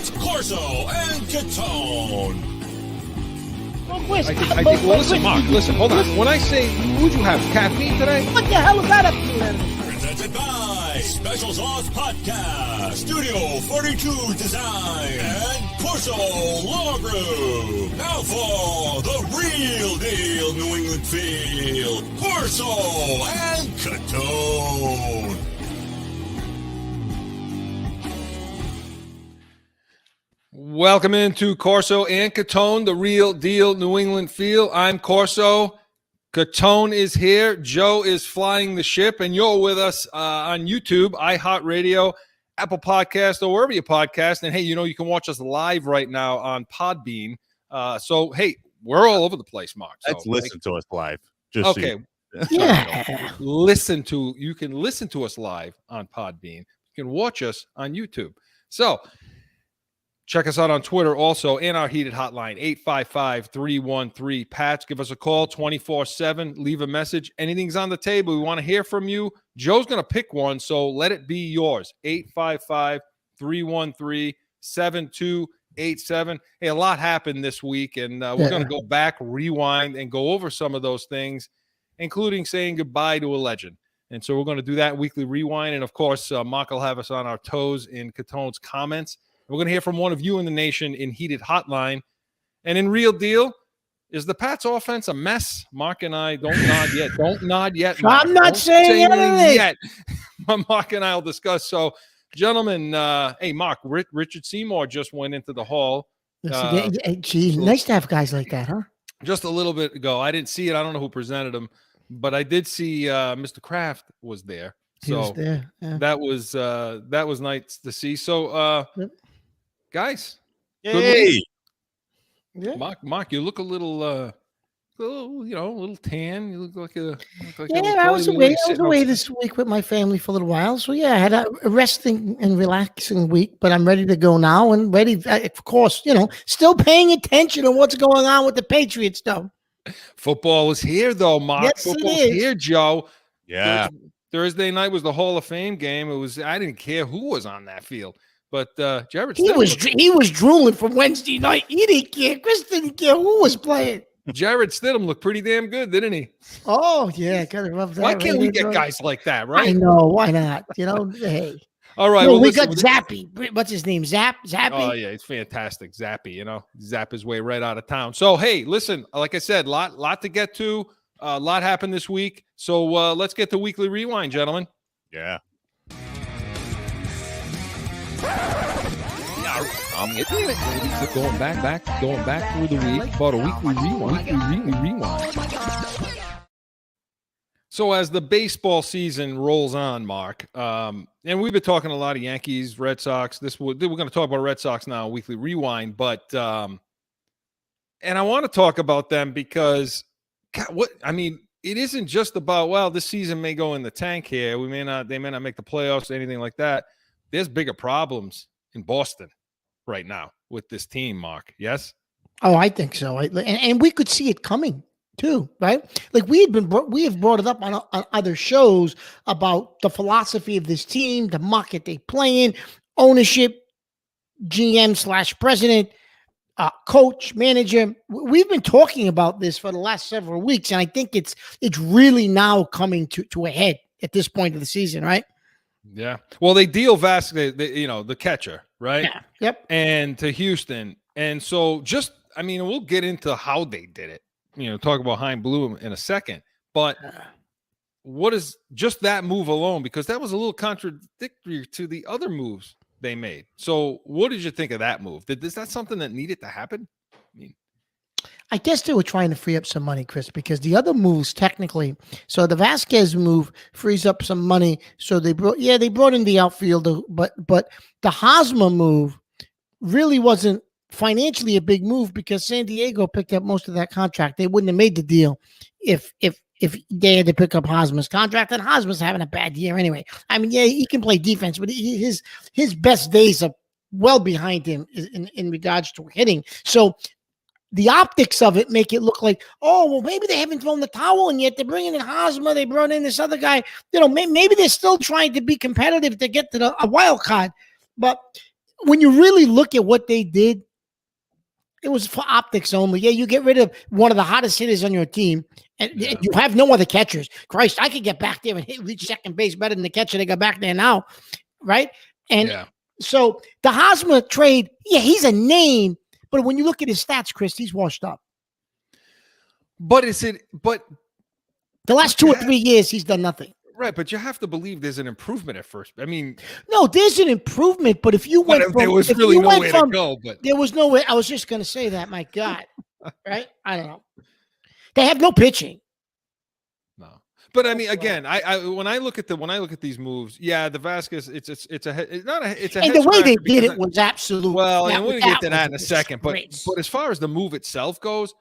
It's CORSO and CATONE. Listen, Mark, listen, hold on. When I say, would you have caffeine today? What the hell is that up to? Presented by Special Sauce Podcast, Studio 42 Design, and CORSO Law Group. Now for the real deal New England feel, CORSO and CATONE. Welcome into CORSO and CATONE, the real deal New England feel. I'm CORSO. CATONE is here. Joe is flying the ship, and you're with us on YouTube, iHeartRadio, Apple Podcast, or wherever you podcast. And hey, you know, you can watch us live right now on Podbean. So hey, we're all over the place, Mark. So, let's listen to us live. Just okay. So Yeah. You can listen to us live on Podbean. You can watch us on YouTube. So check us out on Twitter also, and our heated hotline, 855-313-PATS. Give us a call 24/7. Leave a message. Anything's on the table. We want to hear from you. Joe's going to pick one, so let it be yours. 855-313-7287. Hey, a lot happened this week, and we're going to go back, rewind, and go over some of those things, including saying goodbye to a legend. And so we're going to do that weekly rewind. And, of course, Mark will have us on our toes in Catone's comments. We're going to hear from one of you in the nation in heated hotline. And in real deal, is the Pats offense a mess? Mark and I don't nod yet. Don't nod yet. Mark. I'm not don't saying anything yet. Mark and I will discuss. So, gentlemen, hey, Mark, Richard Seymour just went into the hall. Geez, nice to have guys like that, huh? Just a little bit ago. I didn't see it. I don't know who presented him, but I did see Mr. Kraft was there. So He was there. Yeah. that was nice to see. So, guys, hey, Yeah. Mark, you look a little tan. You look like I was away this week with my family for a little while. So yeah, I had a resting and relaxing week, but I'm ready to go now and ready. Of course, still paying attention to what's going on with the Patriots, though. Football is here, though, Mark. Yes, Football's it is. here, Joe. yeah. Thursday night was the Hall of Fame game. I didn't care who was on that field. But Jared He Stidham was drooling from Wednesday night. He didn't care. Chris didn't care who was playing. Jared Stidham looked pretty damn good, didn't he? Oh yeah, gotta love that. Why can't we get guys like that, I right? know. Why not? Hey. All right. We listen, got Zappy. What's his name? Zappy. Oh yeah, it's fantastic, Zappy. Zap his way right out of town. So hey, listen, like I said, lot to get to. A lot happened this week. So let's get the weekly rewind, gentlemen. Yeah. Going back through the week, about a weekly rewind. So as the baseball season rolls on, Mark, and we've been talking a lot of Yankees, Red Sox. We're going to talk about Red Sox now, weekly rewind. But and I want to talk about them because, it isn't just about this season may go in the tank here. They may not make the playoffs, anything like that. There's bigger problems in Boston right now with this team, Mark. Yes? Oh, I think so. And we could see it coming too, right? Like we have brought it up on other shows about the philosophy of this team, the market they play in, ownership, GM/president, coach, manager. We've been talking about this for the last several weeks, and I think it's really now coming to a head at this point of the season, right? Yeah. Well, they deal Vasquez, the catcher, right? Yeah. Yep. And to Houston. And so we'll get into how they did it, talk about Hein Bloom in a second. But what is just that move alone? Because that was a little contradictory to the other moves they made. So what did you think of that move? Is that something that needed to happen? I guess they were trying to free up some money, Chris, because the other moves technically. So the Vasquez move frees up some money. So they brought in the outfielder, but the Hosmer move really wasn't financially a big move because San Diego picked up most of that contract. They wouldn't have made the deal if they had to pick up Hosmer's contract, and Hosmer's having a bad year anyway. He can play defense, but his best days are well behind him in regards to hitting. So the optics of it make it look like, maybe they haven't thrown the towel in yet. They're bringing in Hosmer. They brought in this other guy. Maybe they're still trying to be competitive to get to a wild card. But when you really look at what they did, it was for optics only. Yeah, you get rid of one of the hottest hitters on your team, and you have no other catchers. Christ, I could get back there and reach second base better than the catcher they got back there now, right? And so the Hosmer trade, he's a name, but when you look at his stats, Chris, he's washed up. But the last 2 or 3 years, he's done nothing. Right, but you have to believe there's an improvement at first. I mean, no, there's an improvement, but if you went from, there was really nowhere to go. But there was no way. I was just going to say that. My God, right? I don't know. They have no pitching. No, but I mean, again, when I look at these moves, the Vasquez, it's a and the way they did it was absolute. Well, and we'll get to that in a second. But as far as the move itself goes,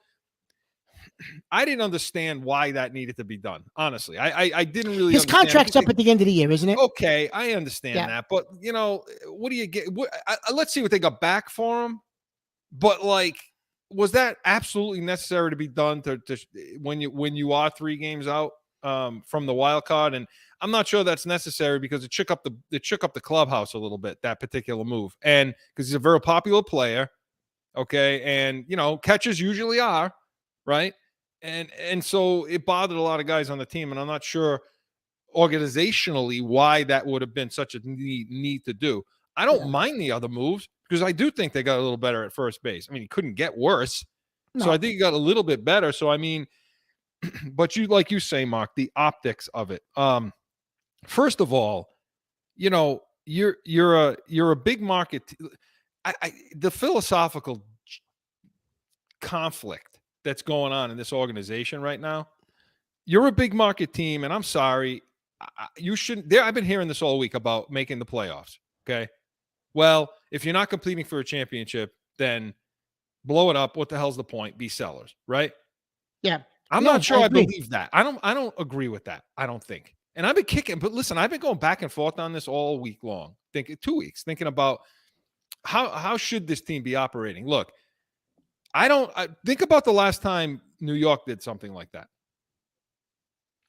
I didn't understand why that needed to be done. Honestly, I didn't really. His contract's up at the end of the year, isn't it? Okay, I understand that, but what do you get? Let's see what they got back for him. But was that absolutely necessary to be done to when you are 3 games out from the wild card? And I'm not sure that's necessary because it shook up the clubhouse a little bit, that particular move, and because he's a very popular player. Okay, and catchers usually are, right? And so it bothered a lot of guys on the team, and I'm not sure organizationally why that would have been such a need to do. I don't mind the other moves because I do think they got a little better at first base. I mean, he couldn't get worse. No. So I think he got a little bit better. So I mean, but like you say, Mark, the optics of it. First of all, you're a big market. The philosophical conflict that's going on in this organization right now. You're a big market team, and I'm sorry, you shouldn't. I've been hearing this all week about making the playoffs. Okay, well, if you're not competing for a championship, then blow it up. What the hell's the point? Be sellers, right? Yeah, I'm not sure I believe that. I don't agree with that. I don't think. And I've been kicking, but listen, I've been going back and forth on this all week long. 2 weeks, thinking about how should this team be operating. Look. I think about the last time New York did something like that.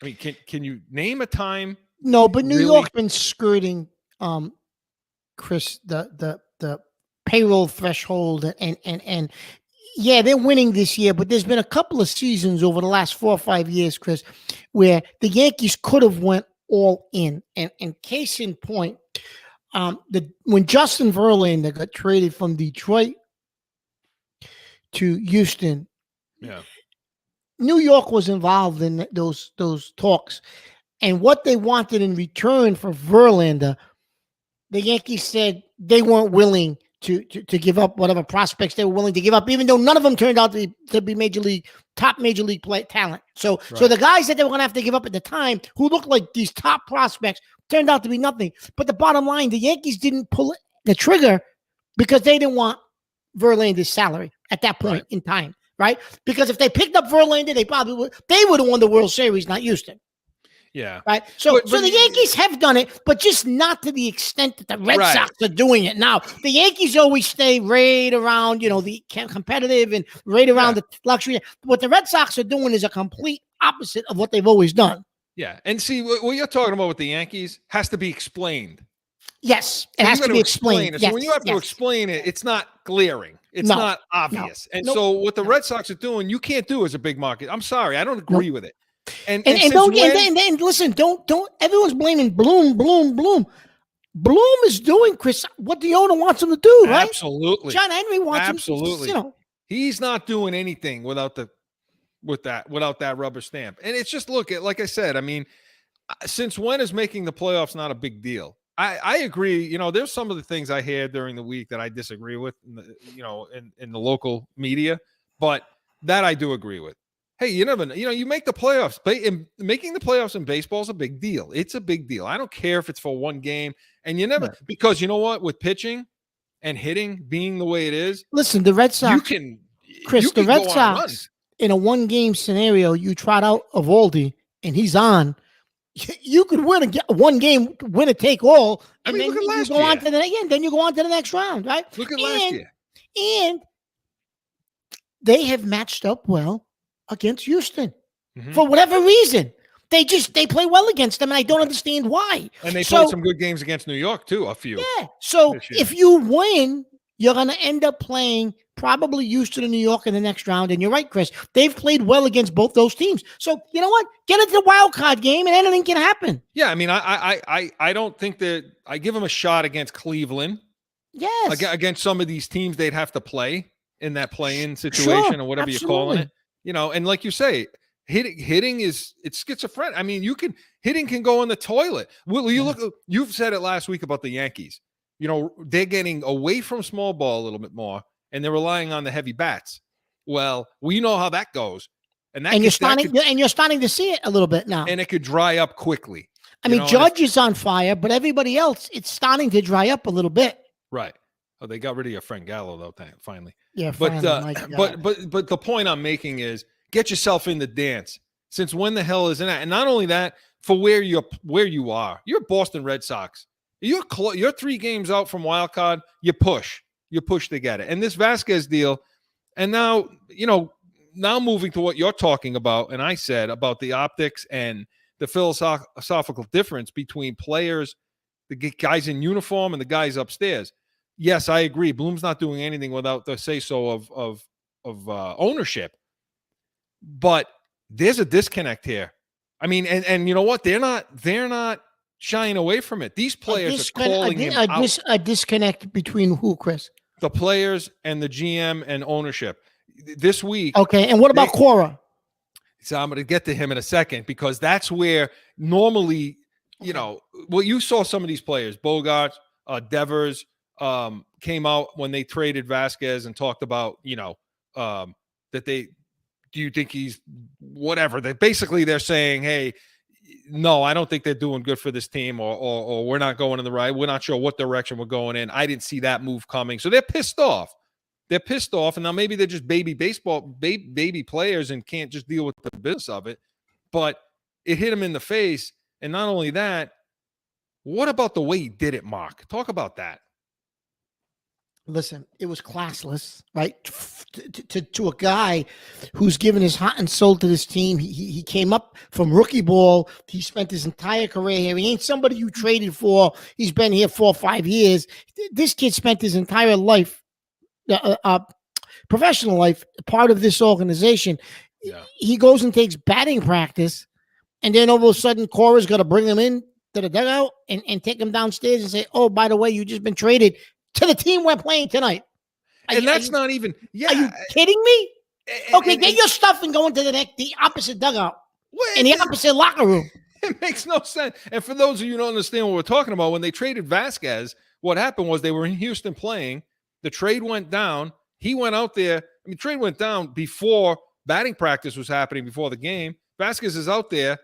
I mean, can you name a time? No, but New York's been skirting, Chris, the payroll threshold, and they're winning this year. But there's been a couple of seasons over the last 4 or 5 years, Chris, where the Yankees could have went all in. And case in point, when Justin Verlander got traded from Detroit to Houston, New York was involved in those talks, and what they wanted in return for Verlander, the Yankees said they weren't willing to give up whatever prospects they were willing to give up, even though none of them turned out to be top major league play talent. So the guys that they were going to have to give up at the time, who looked like these top prospects, turned out to be nothing. But the bottom line, the Yankees didn't pull the trigger because they didn't want Verlander's salary at that point in time, right? Because if they picked up Verlander, they would have won the World Series, not Houston. Yeah. Right. So the Yankees have done it, but just not to the extent that the Red Sox are doing it now. The Yankees always stay right around, the competitive and right around the luxury. What the Red Sox are doing is a complete opposite of what they've always done. Yeah. And see, what you're talking about with the Yankees has to be explained. Yes, it has to be explained. So when you have to explain it, it's not glaring. It's not obvious. And so what the Red Sox are doing, you can't do as a big market. I'm sorry, I don't agree with it. And listen, don't everyone's blaming Bloom. Bloom is doing, Chris, what the owner wants him to do, right? Absolutely. John Henry wants him to, he's not doing anything without that rubber stamp. And it's just like I said, I mean, since when is making the playoffs not a big deal? I agree. There's some of the things I heard during the week that I disagree with, in the local media, but that I do agree with. Hey, you never know. You make the playoffs. Making the playoffs in baseball is a big deal. It's a big deal. I don't care if it's for one game. And you never, because you know what? With pitching and hitting being the way it is. Listen, the Red Sox. The Red Sox, in a one-game scenario, you trot out Eovaldi and he's on. You could win one game, winner take all, and then you go on to the next round, right? Look at last year. And they have matched up well against Houston for whatever reason. They play well against them, and I don't understand why. And they played some good games against New York too, a few. Yeah. So if you win, you're going to end up playing probably Houston and New York in the next round. And you're right, Chris. They've played well against both those teams. So you know what? Get into the wild card game, and anything can happen. Yeah, I mean, I don't think that I give them a shot against Cleveland. Yes. Against some of these teams they'd have to play in that play-in situation or whatever you're calling it. You know, and like you say, hitting it's schizophrenic. I mean, hitting can go in the toilet. Well, you've said it last week about the Yankees. You know, they're getting away from small ball a little bit more, and they're relying on the heavy bats. Well, we know how that goes, you're starting to see it a little bit now, and it could dry up quickly. I mean, Judge is on fire, but everybody else, it's starting to dry up a little bit. Right. Oh, they got rid of your friend Gallo though. Finally. Yeah, but the point I'm making is get yourself in the dance. Since when the hell isn't that? And not only that, for where you are, you're Boston Red Sox. You're 3 games out from wild card. You push to get it. And this Vasquez deal, and now moving to what you're talking about, and I said about the optics and the philosophical difference between players, the guys in uniform and the guys upstairs. Yes, I agree. Bloom's not doing anything without the say-so of ownership. But there's a disconnect here. I mean, and you know what? They're not shying away from it. These players are calling him out. A disconnect between who, Chris? The players and the GM and ownership. This week. Okay, and what about Cora? So I'm going to get to him in a second because that's where normally, you saw some of these players, Bogarts, Devers, came out when they traded Vasquez and talked about, that do you think he's whatever? That basically they're saying, hey, no, I don't think they're doing good for this team or we're not going in the right. We're not sure what direction we're going in. I didn't see that move coming. So they're pissed off. And now maybe they're just baby players and can't just deal with the business of it. But it hit him in the face. And not only that, what about the way he did it, Mark? Talk about that. Listen, it was classless, right? To a guy who's given his heart and soul to this team. He came up from rookie ball. He spent his entire career here. He ain't somebody you traded for. He's been here 4 or 5 years. This kid spent his entire life, professional life, part of this organization. Yeah. He goes and takes batting practice, and then all of a sudden, Cora's got to bring him in to the dugout and take him downstairs and say, "Oh, by the way, you just been traded to the team we're playing tonight." Not even. Yeah, are you kidding me? Okay, get your stuff and go into the opposite dugout in the opposite locker room. It makes no sense. And for those of you who don't understand what we're talking about, when they traded Vasquez, what happened was they were in Houston playing. The trade went down. He went out there. I mean, trade went down before batting practice was happening, before the game. Vasquez is out there.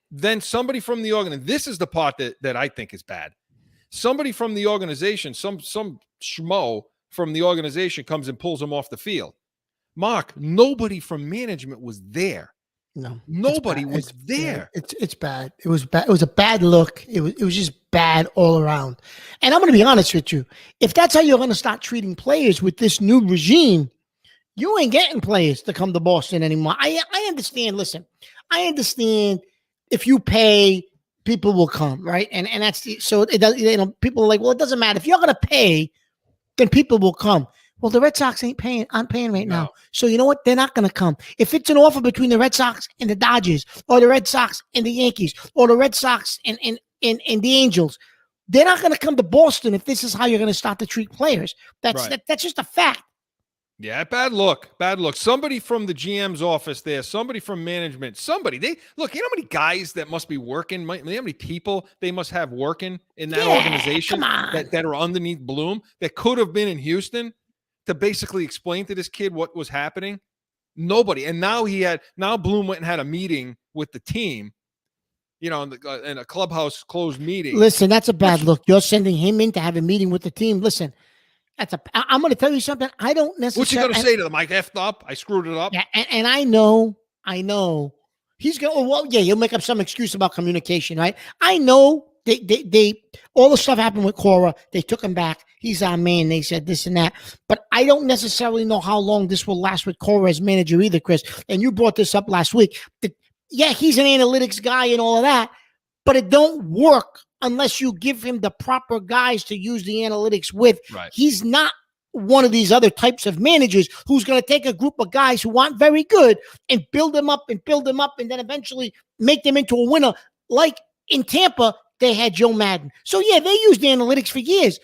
Then somebody from the organization, this is the part that I think is bad. Somebody from the organization, some schmo from the organization comes and pulls him off the field. Mark, nobody from management was there. No, nobody was there. It's bad. It was bad. It was a bad look. It was just bad all around. And I'm going to be honest with you. If that's how you're going to start treating players with this new regime, you ain't getting players to come to Boston anymore. I understand. Listen, I understand if you pay, people will come, right? And that's so it does. People are like, well, it doesn't matter if you're going to pay, then people will come. Well, the Red Sox aren't paying right now. So you know what? They're not going to come. If it's an offer between the Red Sox and the Dodgers, or the Red Sox and the Yankees, or the Red Sox and the Angels, they're not going to come to Boston if this is how you're going to start to treat players. That's just a fact. Yeah, bad look. Somebody from the GM's office there, somebody from management, you know how many guys that must be working, how many people they must have working in that organization that are underneath Bloom that could have been in Houston to basically explain to this kid what was happening? Nobody. And now Bloom went and had a meeting with the team, in a clubhouse closed meeting. Listen, that's a bad look. You're sending him in to have a meeting with the team. Listen, I'm going to tell you something. I don't necessarily. What you going to say to them? I effed up. I screwed it up. Yeah, and I know. He's going. Well, yeah, he'll make up some excuse about communication, right? I know they all the stuff happened with Cora. They took him back. He's our man. They said this and that. But I don't necessarily know how long this will last with Cora as manager either, Chris. And you brought this up last week. yeah, he's an analytics guy and all of that, but it don't work unless you give him the proper guys to use the analytics with. Right. He's not one of these other types of managers who's going to take a group of guys who aren't very good and build them up and then eventually make them into a winner. Like in Tampa, they had Joe Madden. So yeah, they used analytics for years.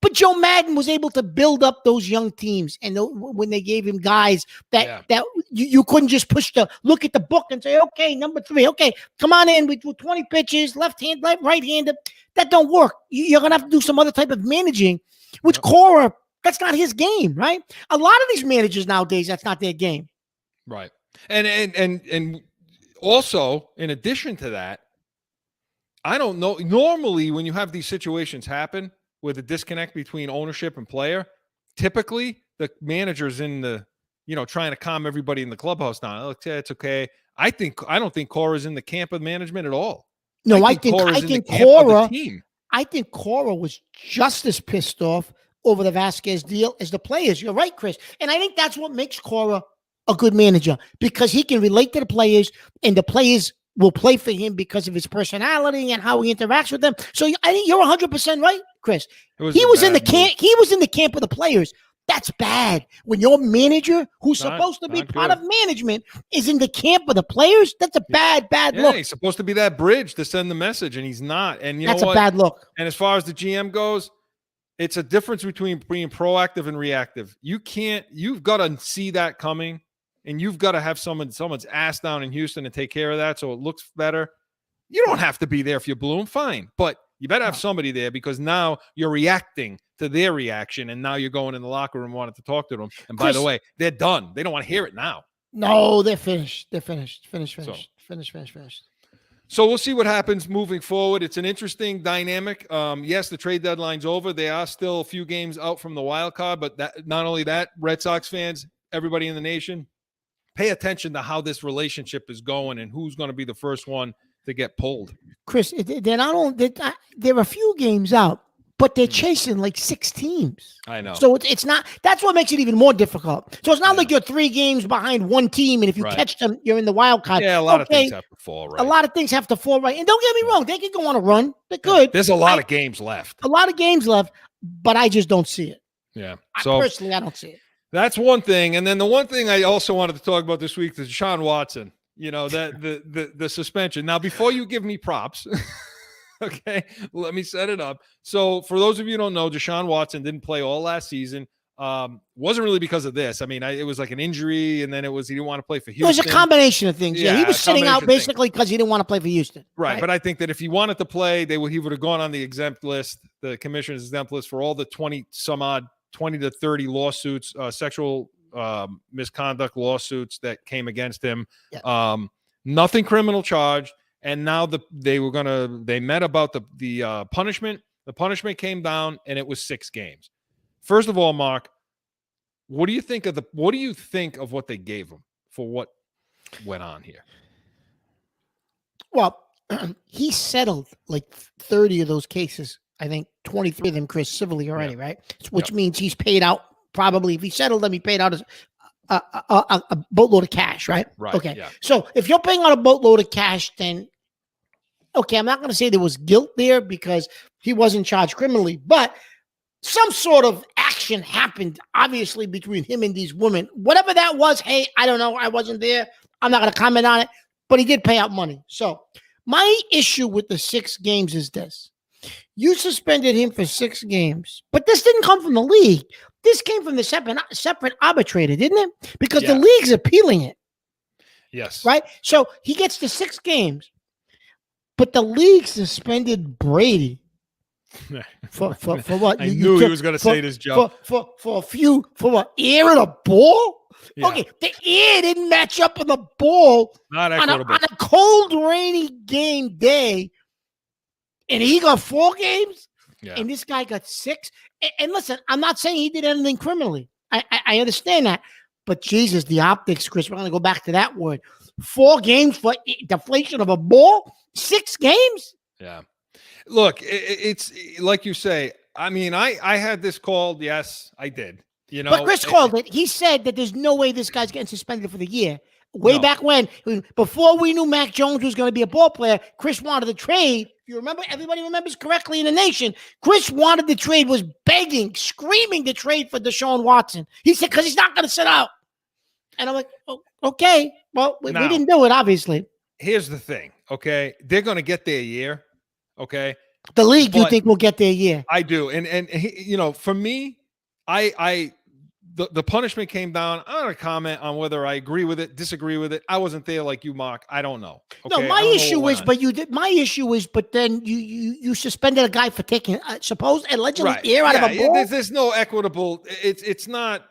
But Joe Madden was able to build up those young teams, and when they gave him guys that you couldn't just push look at the book and say, okay, number 3, okay, come on in with 20 pitches, left hand, right handed. That don't work. You're gonna have to do some other type of managing, which Cora, that's not his game, right? A lot of these managers nowadays, that's not their game, right? And also, in addition to that, I don't know. Normally, when you have these situations happen with a disconnect between ownership and player, typically the manager's in the, trying to calm everybody in the clubhouse now. Look, it's okay. I don't think Cora's in the camp of management at all. No, I think Cora was just as pissed off over the Vasquez deal as the players. You're right, Chris. And I think that's what makes Cora a good manager, because he can relate to the players, and the players will play for him because of his personality and how he interacts with them. So I think you're 100% right, Chris. He was in the camp of the players. That's bad. When your manager, who's supposed to be part of management, is in the camp of the players, that's a bad look. He's supposed to be that bridge to send the message, and he's not. And that's a bad look. And as far as the GM goes, it's a difference between being proactive and reactive. You've got to see that coming, and you've got to have someone's ass down in Houston and take care of that so it looks better. You don't have to be there if you bloom, fine. But you better have somebody there, because now you're reacting to their reaction, and now you're going in the locker room wanting to talk to them. And by the way, they're done. They don't want to hear it now. No, they're finished. They're finished. Finished. So we'll see what happens moving forward. It's an interesting dynamic. Yes, the trade deadline's over. They are still a few games out from the wild card, but not only that, Red Sox fans, everybody in the nation, pay attention to how this relationship is going and who's going to be the first one to get pulled. Chris, they're a few games out, but they're chasing like 6 teams. I know. So it's not, that's what makes it even more difficult. So it's not like you're 3 games behind one team, and if you catch them, you're in the wild card. Yeah, a lot of things have to fall right. A lot of things have to fall right. And don't get me wrong, they could go on a run. They could. There's a lot of games left. But I just don't see it. Yeah. Personally, I don't see it. That's one thing. And then the one thing I also wanted to talk about this week is Deshaun Watson. That the suspension. Now, before you give me props, okay, let me set it up. So for those of you who don't know, Deshaun Watson didn't play all last season. Wasn't really because of this. I mean, it was like an injury, and then he didn't want to play for Houston. It was a combination of things. Yeah, he was sitting out basically because he didn't want to play for Houston. Right. But I think that if he wanted to play, he would have gone on the exempt list, the commissioner's exempt list, for all the 20 to 30 lawsuits, sexual misconduct lawsuits that came against him. Yeah. Nothing criminal charged. And now they met about the punishment. The punishment came down, and it was 6 games. First of all, Mark, what do you think of what they gave him for what went on here? Well, he settled like 30 of those cases. I think 23 of them, Chris, civilly already, right? Which means he's paid out. Probably, if he settled them, he paid out a boatload of cash, right? Right. Okay. Yeah. So if you're paying out a boatload of cash, then okay, I'm not going to say there was guilt there because he wasn't charged criminally, but some sort of action happened, obviously, between him and these women. Whatever that was, hey, I don't know. I wasn't there. I'm not going to comment on it, but he did pay out money. So my issue with the 6 games is this. You suspended him for 6 games, but this didn't come from the league. This came from the separate arbitrator, didn't it? Because the league's appealing it. Yes. Right? So he gets to 6 games, but the league suspended Brady for what? I knew he was going to say this, Joe. For what? Air and a ball? Yeah. Okay, the air didn't match up on the ball on a cold, rainy game day, and he got 4 games, and this guy got 6. And listen, I'm not saying he did anything criminally. I understand that. But Jesus, the optics, Chris, we're going to go back to that word. 4 games for deflation of a ball? 6 games? Yeah. Look, it's like you say. I mean, I had this called. Yes, I did. You know, But Chris called it. He said that there's no way this guy's getting suspended for the year. Way back when, before we knew Mac Jones was going to be a ball player, Chris wanted to trade. If you remember, everybody remembers correctly in the nation, Chris wanted the trade, was begging, screaming to trade for Deshaun Watson. He said, because he's not going to sit out. And I'm like, oh, okay. Well, we didn't do it, obviously. Here's the thing, okay? They're going to get their year, okay? The league, you think, will get their year? I do. And you know, for me, the punishment came down. I'm going to comment on whether I agree with it, disagree with it. I wasn't there like you, Mark. I don't know. Okay? No, my issue is, but then you suspended a guy for taking allegedly air out of a ball. There's no equitable. It's not.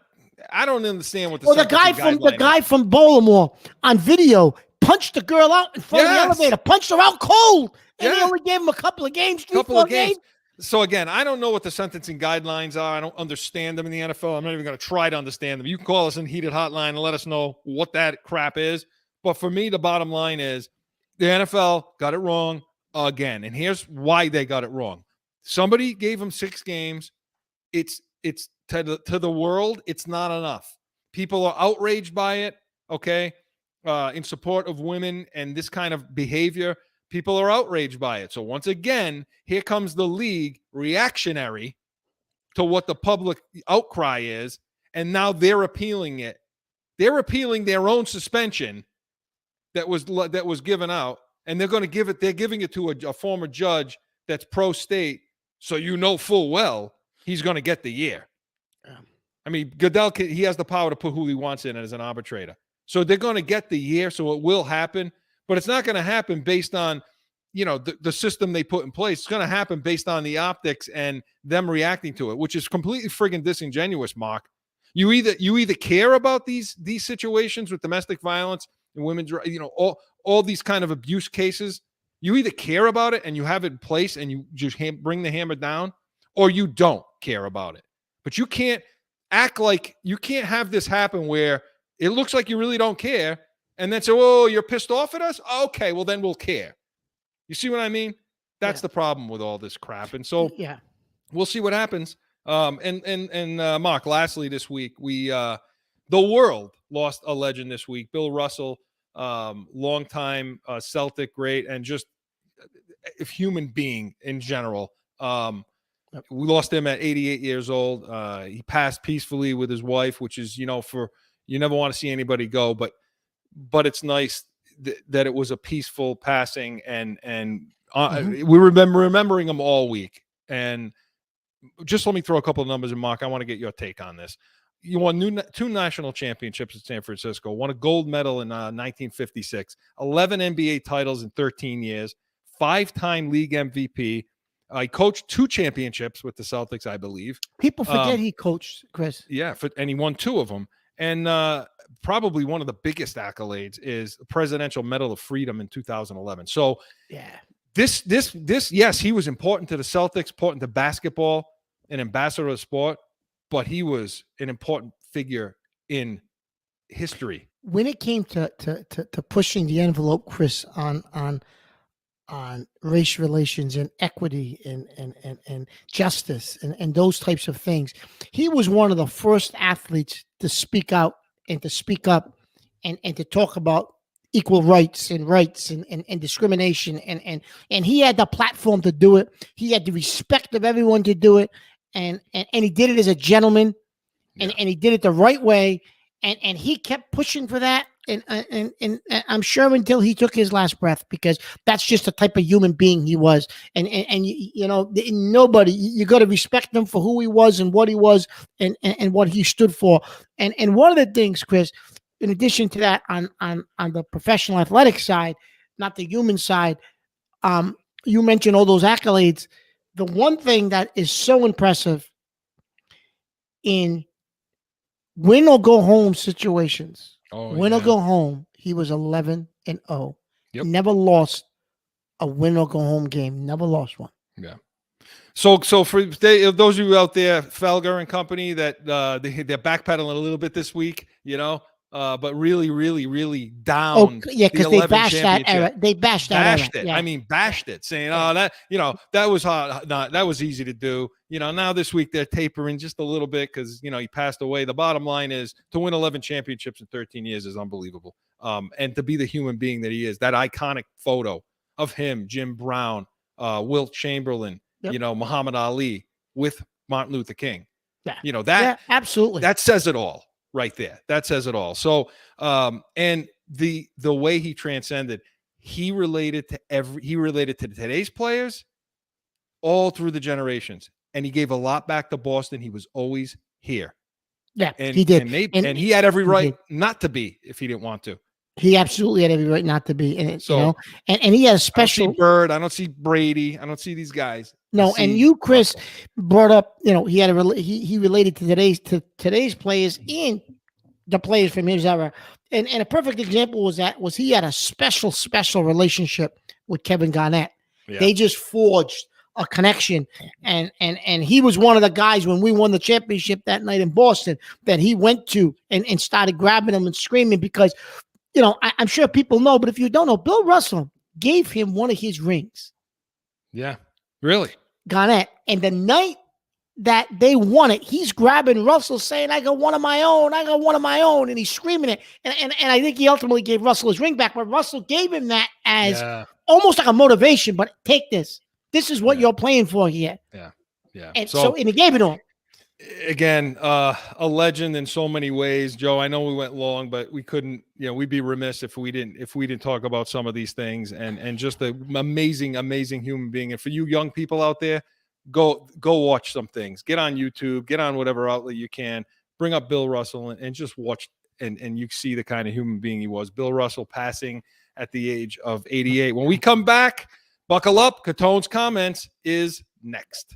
I don't understand what the. Well, the guy from Baltimore on video punched the girl out in front of the elevator, punched her out cold, and they only gave him a couple of games, four games. So again, I don't know what the sentencing guidelines are. I don't understand them in the NFL. I'm not even going to try to understand them. You can call us in heated hotline and let us know what that crap is. But for me, the bottom line is the NFL got it wrong again. And here's why they got it wrong. Somebody gave them 6 games. It's to the world, it's not enough. People are outraged by it, okay, in support of women and this kind of behavior. People are outraged by it. So once again, here comes the league reactionary to what the public outcry is, and now they're appealing it. They're appealing their own suspension that was given out, and they're going to give it. They're giving it to a former judge that's pro-state, so you know full well he's going to get the year. I mean, Goodell, he has the power to put who he wants in as an arbitrator. So they're going to get the year, so it will happen. But it's not going to happen based on, you know, the system they put in place. It's going to happen based on the optics and them reacting to it, which is completely friggin' disingenuous, Mark. You either care about these situations with domestic violence and women's, you know, all these kind of abuse cases. You either care about it and you have it in place and you just bring the hammer down, or you don't care about it. But you can't act like you can't have this happen where it looks like you really don't care. And then say, oh, you're pissed off at us? Okay, well, then we'll care. You see what I mean? That's the problem with all this crap. And so we'll see what happens. And Mark, lastly this week, the world lost a legend this week. Bill Russell, longtime Celtic great, and just a human being in general. We lost him at 88 years old. He passed peacefully with his wife, which is, you know, you never want to see anybody go, but it's nice that it was a peaceful passing, and we remembering him all week. And just let me throw a couple of numbers in, Mark. I want to get your take on this. You won 2 national championships at San Francisco, won a gold medal in 1956, 11 NBA titles in 13 years, 5-time league MVP. I coached 2 championships with the Celtics, I believe. People forget he coached, Chris. Yeah, and he won 2 of them. And probably one of the biggest accolades is the Presidential Medal of Freedom in 2011. So this, yes, he was important to the Celtics, important to basketball, an ambassador of sport, but he was an important figure in history. When it came to pushing the envelope, Chris, on race relations and equity and justice and those types of things, he was one of the first athletes to speak out and to speak up and to talk about equal rights and discrimination. And he had the platform to do it. He had the respect of everyone to do it. And he did it as a gentleman, and he did it the right way. And he kept pushing for that. And I'm sure until he took his last breath, because that's just the type of human being he was. And you know, nobody, you got to respect him for who he was and what he was and what he stood for. And one of the things, Chris, in addition to that, on the professional athletic side, not the human side, you mentioned all those accolades. The one thing that is so impressive in win or go home situations, or go home, he was 11-0. Yep. Never lost a win or go home game. Never lost one. Yeah. So for those of you out there, Felger and company, that they're backpedaling a little bit this week, you know, but really, really, really down. Yeah, because the they 11 bashed that championship. era. They bashed that Bashed era. it. Yeah. I mean, bashed it, saying, "Oh, that was hard. That was easy to do." Now this week they're tapering just a little bit because he passed away. The bottom line is to win 11 championships in 13 years is unbelievable. And to be the human being that he is, that iconic photo of him, Jim Brown, Wilt Chamberlain, Muhammad Ali with Martin Luther King. Yeah. That absolutely. That says it all right there. That says it all. So, and the way he transcended, he related to today's players all through the generations, and he gave a lot back to Boston. He was always here. Yeah, and he did, and he had every right not to be if he didn't want to. He absolutely had every right not to be, and and he had a special. I don't see Bird. I don't see Brady. I don't see these guys. No, and you, Chris, brought up. He had he related to today's players and the players from his era, and a perfect example was he had a special relationship with Kevin Garnett. Yeah. They just forged a connection, and he was one of the guys when we won the championship that night in Boston that he went to and started grabbing him and screaming because. I'm sure people know, but if you don't know, Bill Russell gave him one of his rings. Yeah, really? Garnett. And the night that they won it, he's grabbing Russell saying, I got one of my own. I got one of my own. And he's screaming it. And I think he ultimately gave Russell his ring back, but Russell gave him that as almost like a motivation, but take this. This is what you're playing for here. Yeah. Yeah. And so he gave it to him. Again, a legend in so many ways, Joe. I know we went long, but we couldn't. We'd be remiss if we didn't talk about some of these things and just an amazing human being. And for you young people out there, go watch some things. Get on YouTube, get on whatever outlet you can. Bring up Bill Russell and just watch, and you see the kind of human being he was. Bill Russell passing at the age of 88. When we come back, buckle up. Catone's comments is next.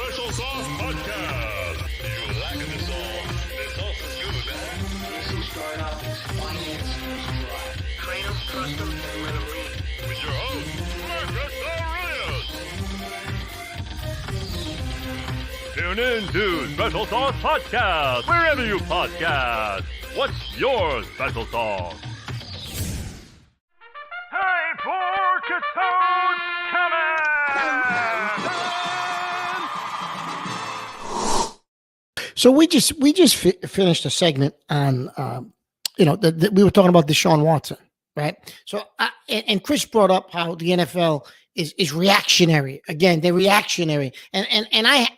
Special Sauce Podcast. You lacking the sauce. The sauce is good, man. Easy start out, finance, train them, trust them, and let them read. With your host, Marcus Aurelius. Tune in to Special Sauce Podcast, wherever you podcast. What's your special sauce? Time for Catone's Comment! So we just finished a segment on, we were talking about Deshaun Watson, right? So, and Chris brought up how the NFL is reactionary. Again, they're reactionary, and I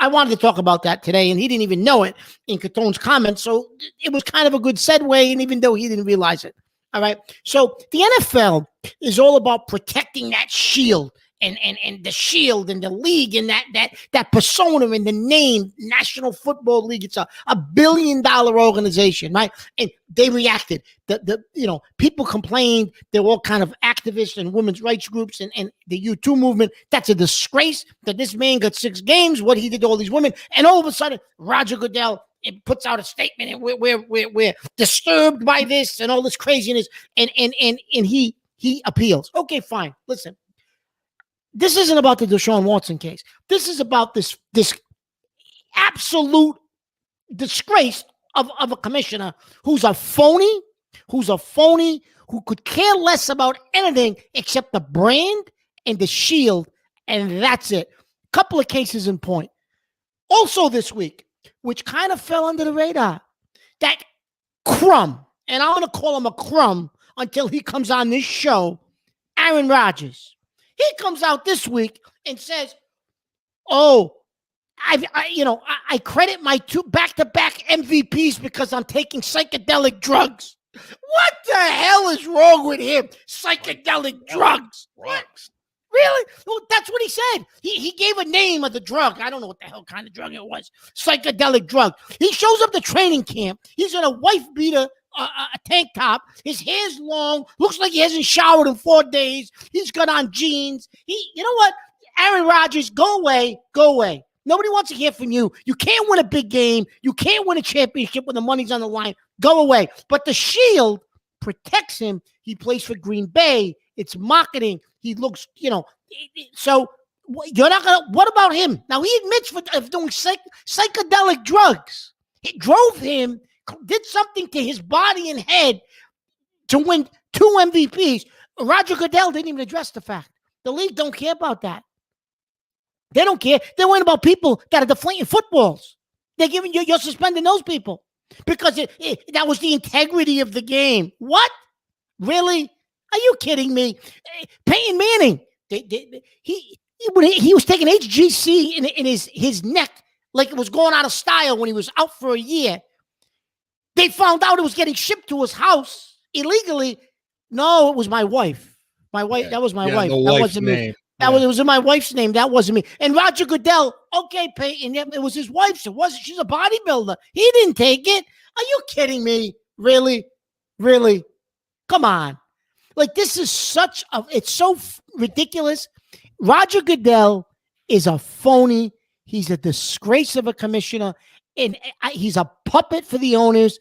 wanted to talk about that today, and he didn't even know it in Catone's comments, so it was kind of a good segue, and even though he didn't realize it, all right. So the NFL is all about protecting that shield. And the shield and the league and that persona and the name National Football League. It's a $1 billion organization, right? And they reacted. The people complained. They were all kind of activists and women's rights groups and the U2 movement. That's a disgrace that this man got 6 games. What he did to all these women, and all of a sudden Roger Goodell puts out a statement and we're disturbed by this and all this craziness. And he appeals. Okay, fine. Listen. This isn't about the Deshaun Watson case. This is about this absolute disgrace of a commissioner who's a phony, who could care less about anything except the brand and the shield, and that's it. Couple of cases in point. Also this week, which kind of fell under the radar, that crumb, and I'm going to call him a crumb until he comes on this show, Aaron Rodgers. He comes out this week and says, "Oh, I credit my 2 back-to-back MVPs because I'm taking psychedelic drugs." What the hell is wrong with him? Psychedelic drugs? What? Really? Well, that's what he said. He gave a name of the drug. I don't know what the hell kind of drug it was. Psychedelic drug. He shows up to training camp. He's in a wife beater. A tank top, his hair's long, looks like he hasn't showered in 4 days. He's got on jeans. You know what? Aaron Rodgers, go away. Nobody wants to hear from you. You can't win a big game. You can't win a championship when the money's on the line. Go away. But the shield protects him. He plays for Green Bay. It's marketing. He looks, so You're not gonna. What about him? Now he admits of doing psychedelic drugs. It drove him, did something to his body and head to win 2 MVPs. Roger Goodell didn't even address the fact. The league don't care about that. They don't care. They're worrying about people that are deflating footballs. They're giving you're suspending those people because that was the integrity of the game. What? Really? Are you kidding me? Peyton Manning, he was taking HGC in his neck like it was going out of style when he was out for a year. They found out it was getting shipped to his house illegally. No, it was my wife. My wife. Yeah. That was my wife. That wasn't me. It was in my wife's name. That wasn't me. And Roger Goodell, okay, Peyton, it was his wife's. It wasn't. She's a bodybuilder. He didn't take it. Are you kidding me? Really? Really? Come on. Like, this is it's so ridiculous. Roger Goodell is a phony. He's a disgrace of a commissioner. And he's a puppet for the owners.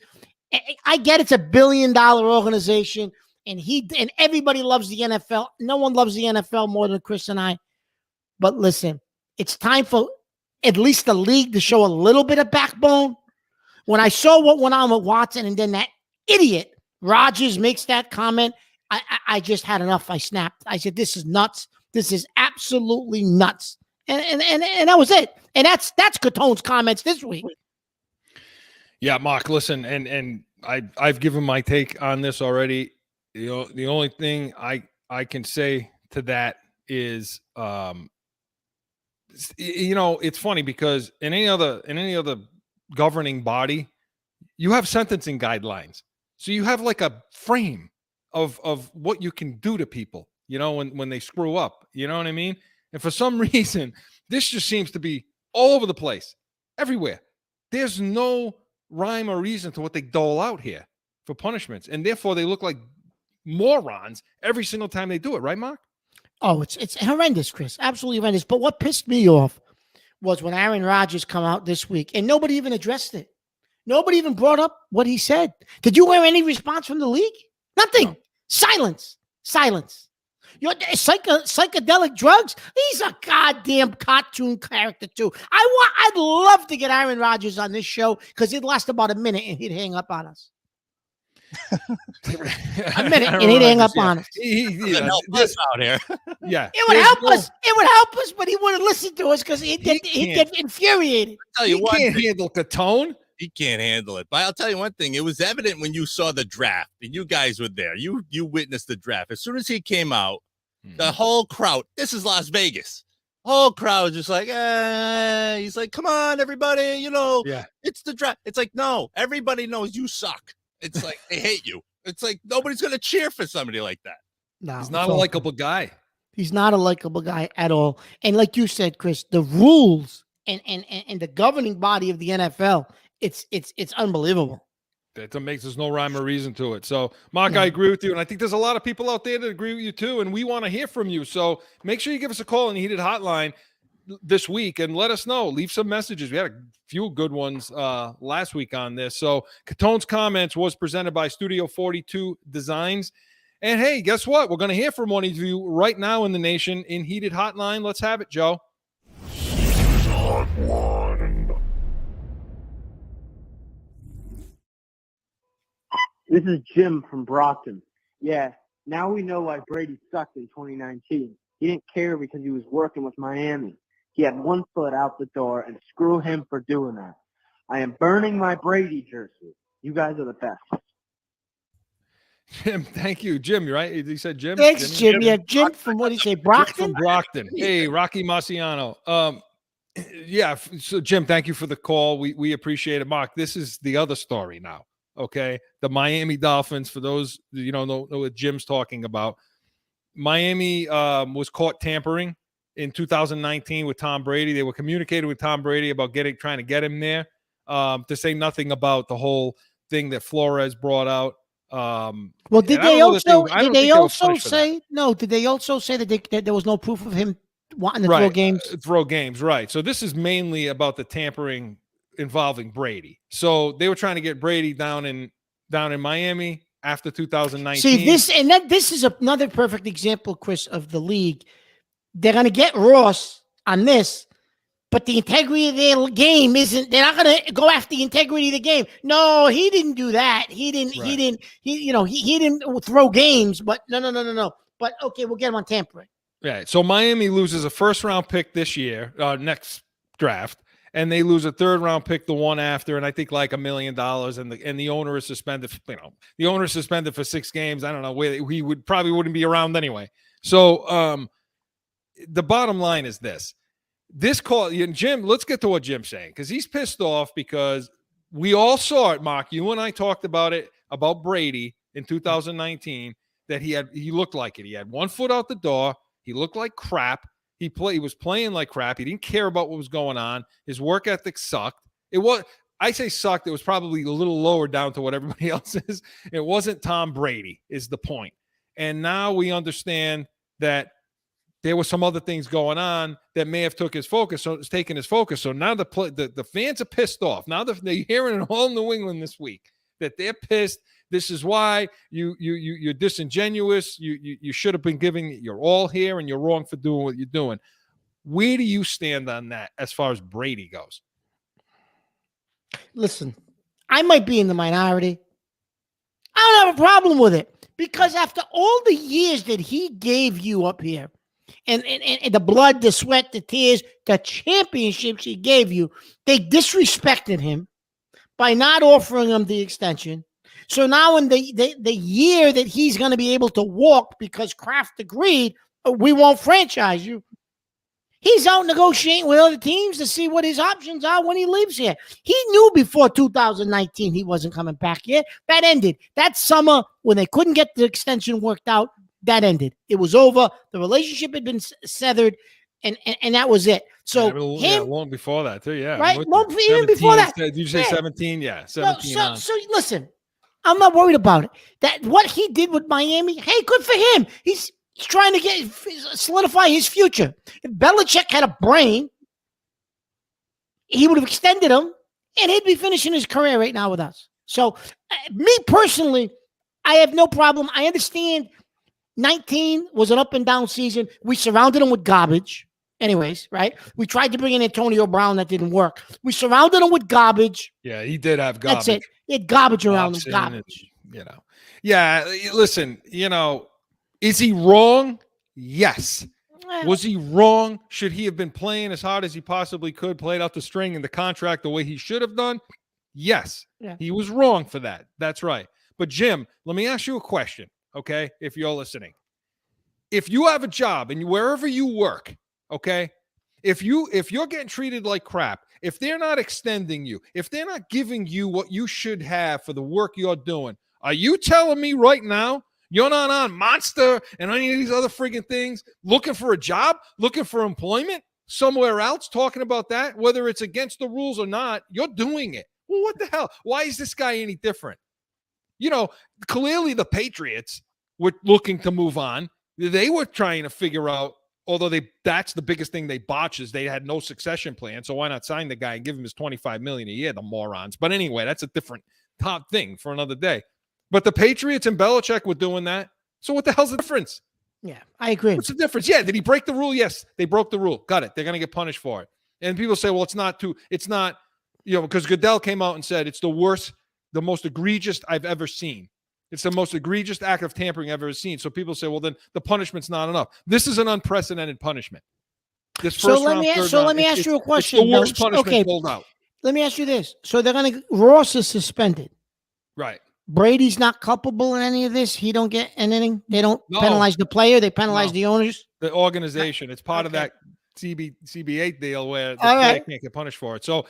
I get it's $1 billion organization. And everybody loves the NFL. No one loves the NFL more than Chris and I. But listen, it's time for at least the league to show a little bit of backbone. When I saw what went on with Watson and then that idiot Rodgers makes that comment, I just had enough. I snapped. I said, this is nuts. This is absolutely nuts. And that was it. And that's CATONE's comments this week. Yeah, Mark, listen, and I've given my take on this already. The only thing I can say to that is, it's funny because in any other governing body, you have sentencing guidelines. So you have like a frame of what you can do to people, when they screw up, you know what I mean? And for some reason, this just seems to be all over the place, everywhere. There's no rhyme or reason to what they dole out here for punishments. And therefore they look like morons every single time they do it, right, Mark? Oh, it's horrendous, Chris. Absolutely horrendous. But what pissed me off was when Aaron Rodgers come out this week and nobody even addressed it. Nobody even brought up what he said. Did you hear any response from the league? Nothing. No. Silence. Your psychedelic drugs? He's a goddamn cartoon character too. I'd love to get Aaron Rodgers on this show because he'd last about a minute and he'd hang up on us. A minute and he'd hang up on us. Help us out here. Yeah, it would help us. It would help us, but he wouldn't listen to us because he'd get infuriated. He can't handle CATONE. He can't handle it. But I'll tell you one thing. It was evident when you saw the draft, and you guys were there. You witnessed the draft. As soon as he came out, the whole crowd, this is Las Vegas. Whole crowd was just like, he's like, come on, everybody, it's the draft. It's like, no, everybody knows you suck. It's like, they hate you. It's like, nobody's going to cheer for somebody like that. No, he's not a likable guy. He's not a likable guy at all. And like you said, Chris, the rules and the governing body of the NFL, it's unbelievable. That makes there's no rhyme or reason to it. So, Mark, I agree with you. And I think there's a lot of people out there that agree with you too. And we want to hear from you. So make sure you give us a call on the Heated Hotline this week and let us know. Leave some messages. We had a few good ones last week on this. So CATONE's comments was presented by Studio 42 Designs. And hey, guess what? We're going to hear from one of you right now in the nation in Heated Hotline. Let's have it, Joe. This is Jim from Brockton. Yeah, now we know why Brady sucked in 2019. He didn't care because he was working with Miami. He had one foot out the door, and screw him for doing that. I am burning my Brady jersey. You guys are the best. Jim, thank you. Jim, you're right. You said Jim? Thanks, Jim. Yeah, Jim from what do you say, Brockton? From Brockton. Hey, Rocky Marciano. Yeah, so Jim, thank you for the call. We appreciate it. Mark, this is the other story now. Okay, the Miami Dolphins, for those know what Jim's talking about. Miami was caught tampering in 2019 with Tom Brady. They were communicating with Tom Brady about trying to get him there. To say nothing about the whole thing that Flores brought out. Well, did they also say that there was no proof of him wanting to throw games? Throw games, right? So this is mainly about the tampering involving Brady. So they were trying to get Brady down in Miami after 2019. See, this is another perfect example, Chris, of the league. They're going to get Ross on this, but the integrity of their game isn't. They're not going to go after the integrity of the game. No, he didn't do that. He didn't. Right. He didn't throw games. But no. But okay, we'll get him on tampering. Right. So Miami loses a first-round pick this year, next draft, and they lose a third-round pick the one after, and I think like $1 million, and the owner is suspended. The owner is suspended for 6 games. I don't know where he wouldn't be around anyway. So the bottom line is this. This call, Jim, let's get to what Jim's saying, because he's pissed off because we all saw it, Mark. You and I talked about it, about Brady in 2019, that he looked like it. He had one foot out the door. He looked like crap. He was playing like crap. He didn't care about what was going on. His work ethic sucked. I say sucked. It was probably a little lower down to what everybody else is. It wasn't Tom Brady is the point. And now we understand that there were some other things going on that may have taken his focus. So now the fans are pissed off. Now they're hearing it all New England this week that they're pissed. This is why you're disingenuous. You should have been giving it your all here, and you're wrong for doing what you're doing. Where do you stand on that as far as Brady goes? Listen, I might be in the minority. I don't have a problem with it, because after all the years that he gave you up here, and the blood, the sweat, the tears, the championships he gave you, they disrespected him by not offering him the extension. So now in the year that he's going to be able to walk because Kraft agreed, we won't franchise you, he's out negotiating with other teams to see what his options are when he leaves here. He knew before 2019 he wasn't coming back here. That ended. That summer, when they couldn't get the extension worked out, that ended. It was over. The relationship had been severed, and that was it. So long before that too, yeah. Right? Even before that. Did you say 17? Yeah, 17 So listen, I'm not worried about it. That what he did with Miami, hey, good for him. He's trying to solidify his future. If Belichick had a brain, he would have extended him, and he'd be finishing his career right now with us. So, me personally, I have no problem. I understand 19 was an up and down season. We surrounded him with garbage. Anyways, right? We tried to bring in Antonio Brown. That didn't work. We surrounded him with garbage. Yeah, he did have garbage. That's it. He had garbage around him. Garbage. Yeah, listen, is he wrong? Yes. Was he wrong? Should he have been playing as hard as he possibly could, played out the string in the contract the way he should have done? Yes. Yeah. He was wrong for that. That's right. But Jim, let me ask you a question, okay, if you're listening. If you have a job and wherever you work, okay, if you're getting treated like crap, if they're not extending you, if they're not giving you what you should have for the work you're doing, are you telling me right now you're not on Monster and any of these other friggin' things, looking for a job, looking for employment somewhere else, talking about that, whether it's against the rules or not? You're doing it. Well, what the hell? Why is this guy any different? Clearly the Patriots were looking to move on. They were trying to figure out, although that's the biggest thing they botched, is they had no succession plan. So why not sign the guy and give him his $25 million a year, the morons? But anyway, that's a different top thing for another day. But the Patriots and Belichick were doing that. So what the hell's the difference? Yeah, I agree. What's the difference? Yeah, did he break the rule? Yes, they broke the rule. Got it. They're going to get punished for it. And people say, well, it's not, because Goodell came out and said it's the worst, the most egregious I've ever seen. It's the most egregious act of tampering I've ever seen. So people say, well, then the punishment's not enough. This is an unprecedented punishment. Let me ask you a question. It's the worst punishment pulled out. Let me ask you this. So Ross is suspended. Right. Brady's not culpable in any of this. He don't get anything. They don't penalize the player. They penalize the owners. The organization. It's part of that CBA deal where the player can't get punished for it. So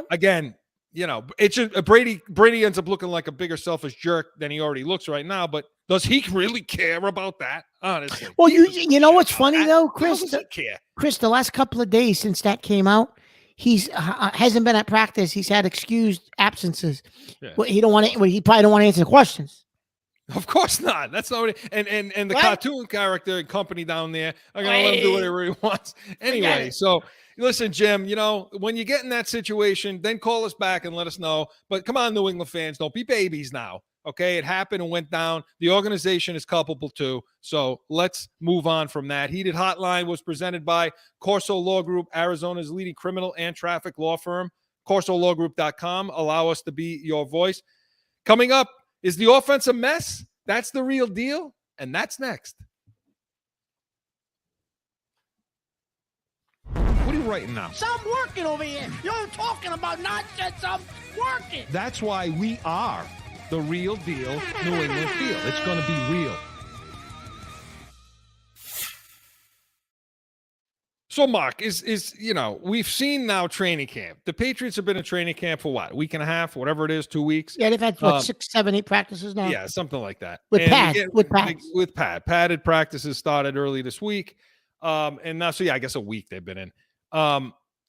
again, it's just Brady ends up looking like a bigger selfish jerk than he already looks right now. But does he really care about that? Honestly. Well, you know what's funny though, Chris? How does he care? Chris, the last couple of days since that came out, he's hasn't been at practice. He's had excused absences. Yeah. He probably don't want to answer the questions. Of course not. That's not what and the cartoon character and company down there are gonna let him do whatever he wants. Anyway, so listen, Jim, when you get in that situation, then call us back and let us know. But come on, New England fans, don't be babies now. Okay, it happened and went down. The organization is culpable too. So let's move on from that. Heated Hotline was presented by CORSO Law Group, Arizona's leading criminal and traffic law firm. CORSOLawGroup.com. Allow us to be your voice. Coming up, is the offense a mess? That's the real deal. And that's next. What are you writing now? So I'm working over here. You're talking about nonsense. I'm working. That's why we are the real deal New England Feel. It's going to be real. So, Mark, we've seen now training camp. The Patriots have been in training camp for what, a week and a half, whatever it is, 2 weeks? Yeah, they've had 6, 7, 8 practices now. Yeah, something like that. With pads. Padded practices started early this week. And now, I guess a week they've been in.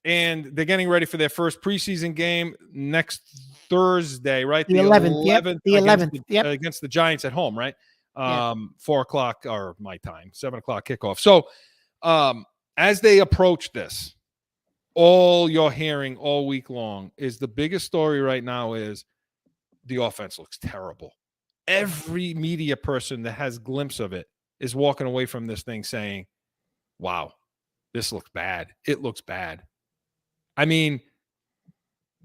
And they're getting ready for their first preseason game next Thursday, right? The 11th. The 11th. Against the Giants at home, right? 4 o'clock or my time, 7 o'clock kickoff. So, as they approach this, all you're hearing all week long is the biggest story right now is the offense looks terrible. Every media person that has a glimpse of it is walking away from this thing saying, wow, this looks bad. It looks bad. I mean,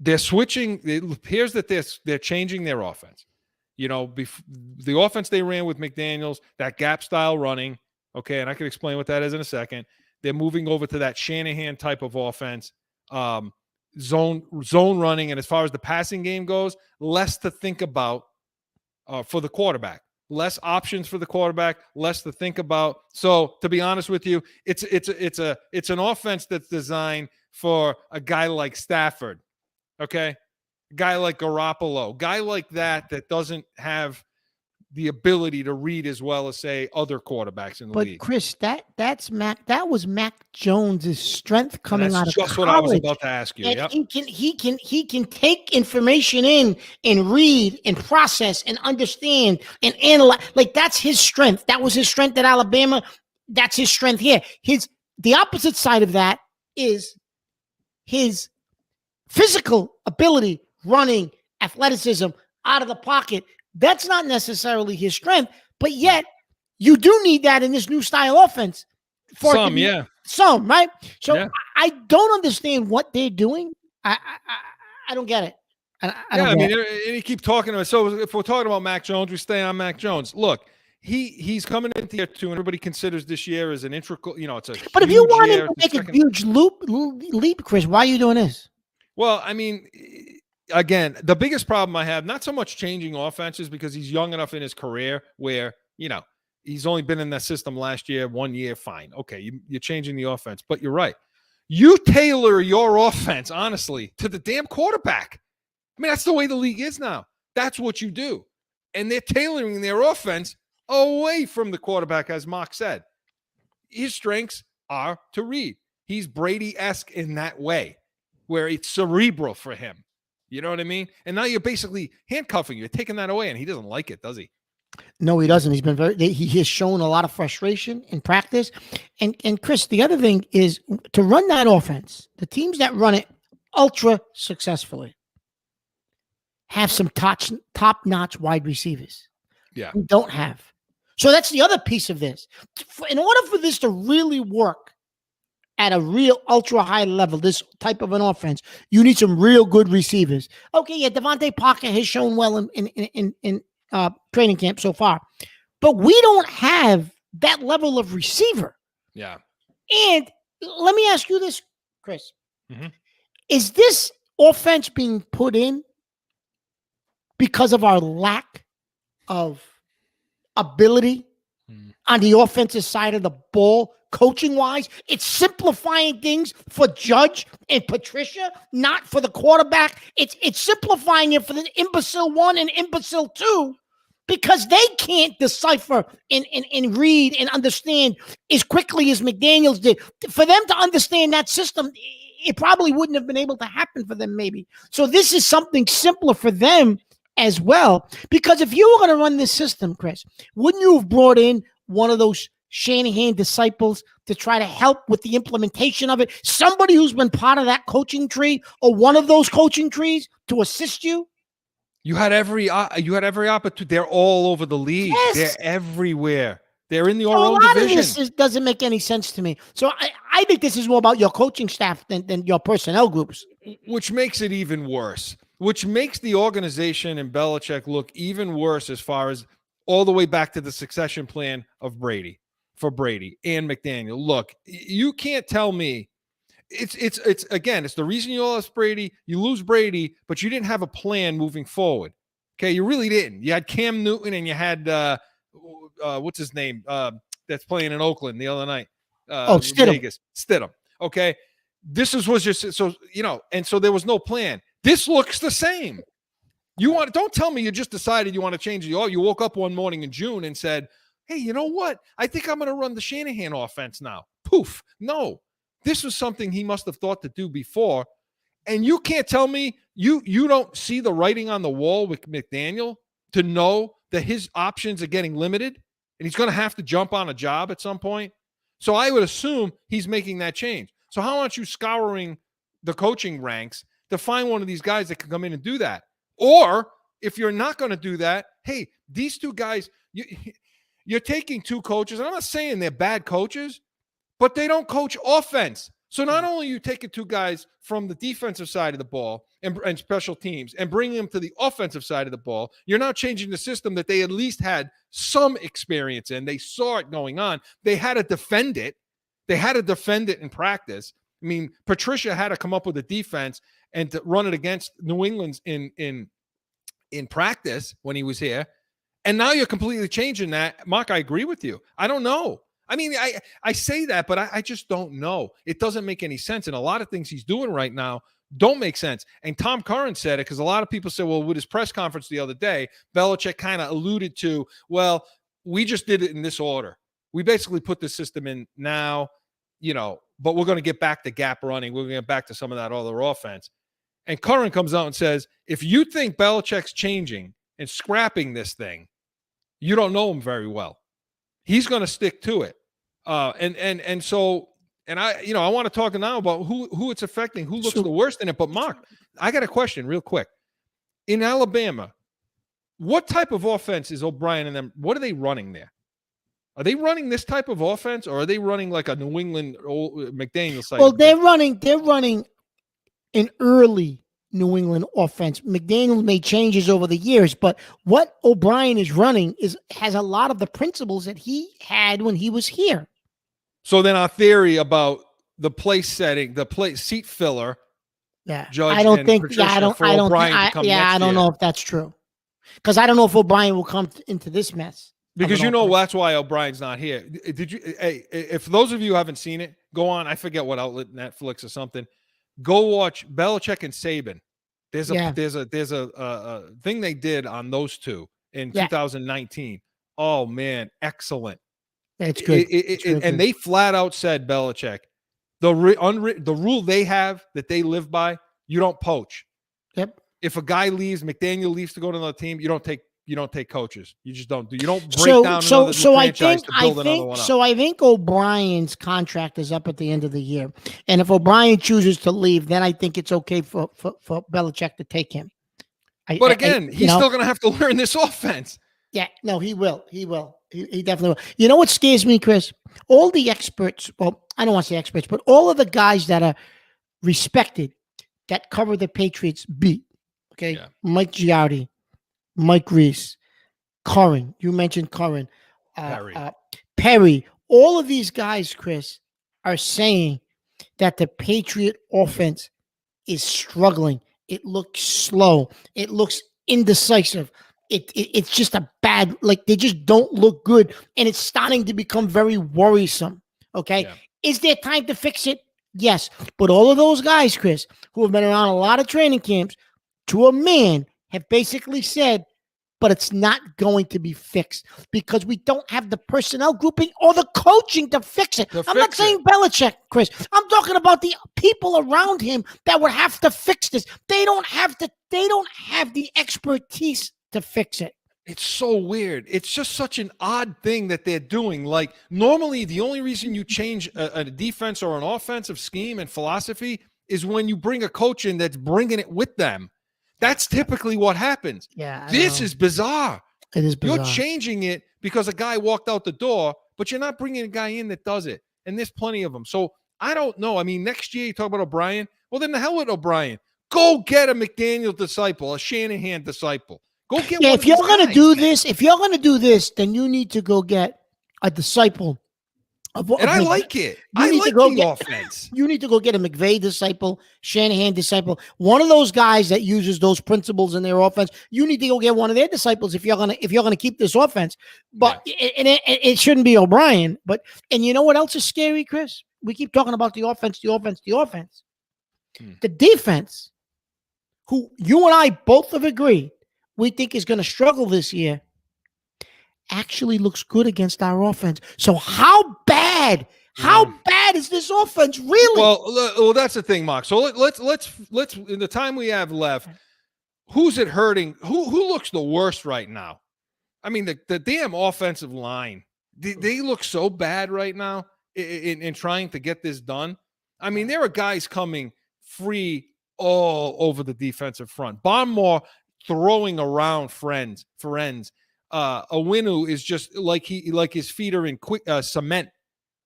they're switching. It appears that they're changing their offense. The offense they ran with McDaniels, that gap style running, okay, and I can explain what that is in a second. They're moving over to that Shanahan type of offense, zone running. And as far as the passing game goes, less to think about for the quarterback, less options for the quarterback, less to think about. So to be honest with you, it's an offense that's designed for a guy like Stafford, okay, a guy like Garoppolo, guy like that doesn't have the ability to read as well as, say, other quarterbacks in the league. But Chris, that's Mac. That was Mac Jones's strength coming out of college. That's just what I was about to ask you. Yep. He can take information in and read and process and understand and analyze. Like, that's his strength. That was his strength at Alabama. That's his strength here. The opposite side of that is his physical ability, running, athleticism, out of the pocket. That's not necessarily his strength, but yet you do need that in this new style offense. Some, right? So yeah. I don't understand what they're doing. I don't get it. I mean, and you keep talking about. So if we're talking about Mac Jones, we stay on Mac Jones. Look, he's coming into year 2, and everybody considers this year as an integral. It's a. But if you want him to make a huge leap, Chris, why are you doing this? Well, I mean. Again, the biggest problem I have, not so much changing offenses because he's young enough in his career where, he's only been in that system last year, 1 year, fine. Okay, you're changing the offense, but you're right. You tailor your offense, honestly, to the damn quarterback. I mean, that's the way the league is now. That's what you do. And they're tailoring their offense away from the quarterback, as Mark said. His strengths are to read. He's Brady-esque in that way, where it's cerebral for him. You know what I mean? And now you're basically handcuffing. You're taking that away, and he doesn't like it, does he? No, he doesn't. He's been he has shown a lot of frustration in practice. And Chris, the other thing is to run that offense, the teams that run it ultra successfully have some top-notch wide receivers. Yeah. We don't have. So that's the other piece of this. In order for this to really work at a real ultra high level, this type of an offense, you need some real good receivers. Okay, yeah, Devontae Parker has shown well in training camp so far, but we don't have that level of receiver. Yeah. And let me ask you this, Chris. Mm-hmm. Is this offense being put in because of our lack of ability on the offensive side of the ball? Coaching-wise, it's simplifying things for Judge and Patricia, not for the quarterback. It's simplifying it for the imbecile 1 and imbecile 2 because they can't decipher and read and understand as quickly as McDaniels did. For them to understand that system, it probably wouldn't have been able to happen for them maybe. So this is something simpler for them as well. Because if you were going to run this system, Chris, wouldn't you have brought in one of those Shanahan disciples to try to help with the implementation of it? Somebody who's been part of that coaching tree or one of those coaching trees to assist you? You had every opportunity. They're all over the league. Yes. They're everywhere. They're in your So a own lot division. of this doesn't make any sense to me. So I think this is more about your coaching staff than your personnel groups. Which makes it even worse. Which makes the organization and Belichick look even worse as far as all the way back to the succession plan of Brady and McDaniel. Look, you can't tell me it's again, it's the reason you lost Brady. You lose Brady, but you didn't have a plan moving forward. Okay, you really didn't. You had Cam Newton and you had what's his name? That's playing in Oakland the other night. Stidham. Vegas. Stidham. Okay. Was just so and so there was no plan. This looks the same. Don't tell me you just decided you want to change you woke up one morning in June and said, hey, you know what? I think I'm going to run the Shanahan offense now. Poof. No. This was something he must have thought to do before. And you can't tell me you don't see the writing on the wall with McDaniel to know that his options are getting limited and he's going to have to jump on a job at some point. So I would assume he's making that change. So how aren't you scouring the coaching ranks to find one of these guys that can come in and do that? Or if you're not going to do that, hey, these two guys, you're taking two coaches. And I'm not saying they're bad coaches, but they don't coach offense. So not only are you taking two guys from the defensive side of the ball and special teams and bringing them to the offensive side of the ball, you're now changing the system that they at least had some experience in. They saw it going on. They had to defend it. They had to defend it in practice. I mean, Patricia had to come up with a defense and to run it against New England's in practice when he was here. And now you're completely changing that. Mark, I agree with you. I don't know. I mean, I say that, but I just don't know. It doesn't make any sense. And a lot of things he's doing right now don't make sense. And Tom Curran said it because a lot of people said, well, with his press conference the other day, Belichick kind of alluded to, well, we just did it in this order. We basically put the system in now, but we're going to get back to gap running. We're going to get back to some of that other offense. And Curran comes out and says, if you think Belichick's changing and scrapping this thing, you don't know him very well. He's going to stick to it. And so I want to talk now about who it's affecting, who looks the worst in it. But Mark, I got a question real quick. In Alabama, what type of offense is O'Brien and them? What are they running there? Are they running this type of offense, or are they running like a New England McDaniel side? Well, they're running an early New England offense. McDaniel made changes over the years, but what O'Brien is running has a lot of the principles that he had when he was here. So then our theory about the place setting, the place seat filler. Yeah. Judge I don't and think, Patricia I don't for O'Brien to come next I don't year. know if that's true. Because I don't know if O'Brien will come into this mess. Because that's why O'Brien's not here. Hey, if those of you haven't seen it, go on. I forget what outlet, Netflix or something. Go watch Belichick and Saban. There's a thing they did on those two in 2019. Oh man, excellent. It's good. And they flat out said, Belichick, the rule they have that they live by, you don't poach. Yep. If a guy leaves, McDaniel leaves to go to another team, you don't take coaches. You just don't do. You don't break down another franchise to build another one up. So I think O'Brien's contract is up at the end of the year, and if O'Brien chooses to leave, then I think it's okay for Belichick to take him. But again, he's still going to have to learn this offense. Yeah, no, he will. He definitely will. You know what scares me, Chris? All the experts, well, I don't want to say experts, but all of the guys that are respected that cover the Patriots beat. Okay, Mike Giardi, Mike Reese, Curran. You mentioned Curran. Perry. All of these guys, Chris, are saying that the Patriot offense is struggling. It looks slow. It looks indecisive. It's just a bad, like they just don't look good. And it's starting to become very worrisome. Okay. Yeah. Is there time to fix it? Yes. But all of those guys, Chris, who have been around a lot of training camps, to a man, have basically said, but it's not going to be fixed because we don't have the personnel grouping or the coaching to fix it. I'm not saying Belichick, Chris. I'm talking about the people around him that would have to fix this. They don't have the expertise to fix it. It's so weird. It's just such an odd thing that they're doing. Like normally the only reason you change a defense or an offensive scheme and philosophy is when you bring a coach in that's bringing it with them. That's typically what happens. Yeah. This is bizarre. It is bizarre. You're changing it because a guy walked out the door, but you're not bringing a guy in that does it. And there's plenty of them. So I don't know. I mean, next year you talk about O'Brien. Well, then the hell with O'Brien. Go get a McDaniel disciple, a Shanahan disciple. Go get one. If you're going to do this, then you need to go get a disciple. And I like it. I like the offense. You need to go get a McVay disciple, Shanahan disciple, one of those guys that uses those principles in their offense. You need to go get one of their disciples if you're gonna keep this offense. But it shouldn't be O'Brien. And you know what else is scary, Chris? We keep talking about the offense. The defense, who you and I both have agreed we think is going to struggle this year, actually looks good against our offense. So how bad is this offense really? Well, that's the thing, Mark. So let's in the time we have left, who's it hurting? Who looks the worst right now? I mean, the damn offensive line. They look so bad right now in trying to get this done. I mean, there are guys coming free all over the defensive front. Barmore throwing around friends. Owinu is just like his feet are in quick cement.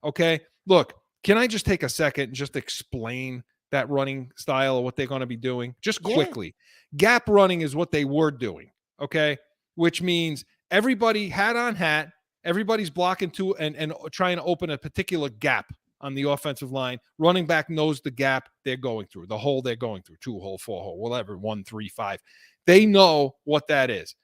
Okay, look, can I just take a second and just explain that running style of what they're going to be doing just quickly? Gap running is what they were doing. Okay, which means everybody hat on hat, everybody's blocking to and trying to open a particular gap on the offensive line. Running back knows the gap they're going through, the hole they're going through, 2 hole, 4 hole, whatever, 1, 3, 5. They know what that is.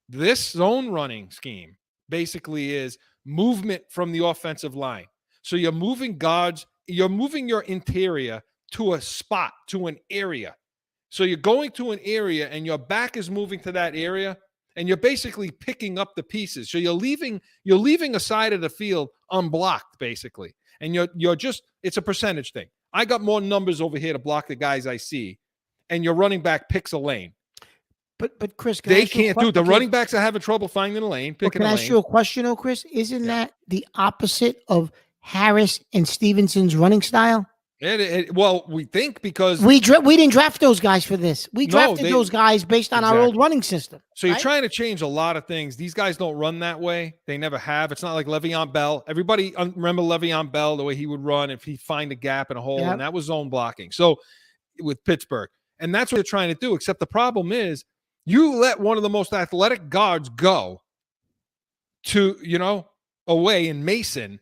This zone running scheme basically is movement from the offensive line. So you're moving guards, you're moving your interior to a spot, to an area. So you're going to an area and your back is moving to that area and you're basically picking up the pieces. So you're leaving a side of the field unblocked basically. And you're just, it's a percentage thing. I got more numbers over here to block the guys I see, and your running back picks a lane. But Chris, they can't do it. The running backs are having trouble finding a lane, picking a lane. Can I ask you a question, though, Chris? Isn't that the opposite of Harris and Stevenson's running style? Well, we think because we didn't draft those guys for this. We drafted those guys based on our old running system. So you're trying to change a lot of things. These guys don't run that way. They never have. It's not like Le'Veon Bell. Everybody remember Le'Veon Bell, the way he would run if he find a gap and a hole, and that was zone blocking. So with Pittsburgh, and that's what they're trying to do. Except the problem is you let one of the most athletic guards go to, away in Mason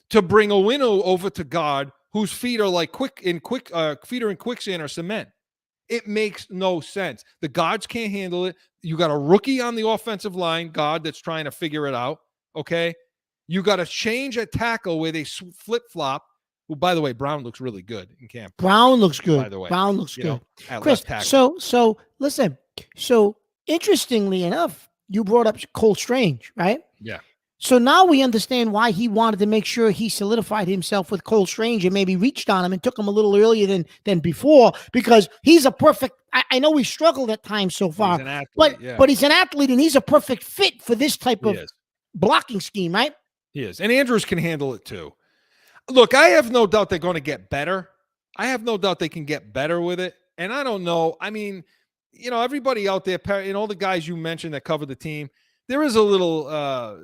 to bring Owinu over to guard whose feet are like feet are in quicksand or cement. It makes no sense. The guards can't handle it. You got a rookie on the offensive line guard that's trying to figure it out. Okay. You got to change a tackle where they flip-flop. Well, by the way, Brown looks really good in camp. Brown looks good. By the way, Brown looks good. Chris, so listen. So interestingly enough, you brought up Cole Strange, right? Yeah. So now we understand why he wanted to make sure he solidified himself with Cole Strange and maybe reached on him and took him a little earlier than before, because he's a perfect. I know we struggled at times so far, but he's an athlete and he's a perfect fit for this type of blocking scheme, right? He is, and Andrews can handle it too. Look, I have no doubt they're going to get better. I have no doubt they can get better with it, and I don't know. I mean, everybody out there, and all the guys you mentioned that cover the team. There is a little,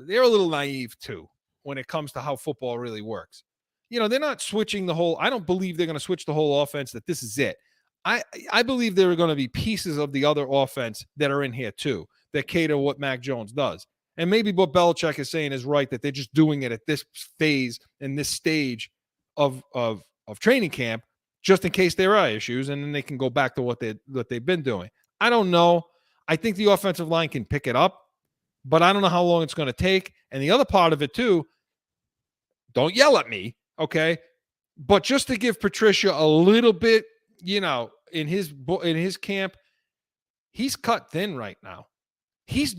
they're a little naive too when it comes to how football really works. They're not switching the whole. I don't believe they're going to switch the whole offense. That this is it. I believe there are going to be pieces of the other offense that are in here too that cater what Mac Jones does. And maybe what Belichick is saying is right, that they're just doing it at this phase and this stage of training camp, just in case there are issues, and then they can go back to what they've been doing. I don't know. I think the offensive line can pick it up. But I don't know how long it's going to take. And the other part of it too, don't yell at me, okay? But just to give Patricia a little bit, in his camp, he's cut thin right now. He's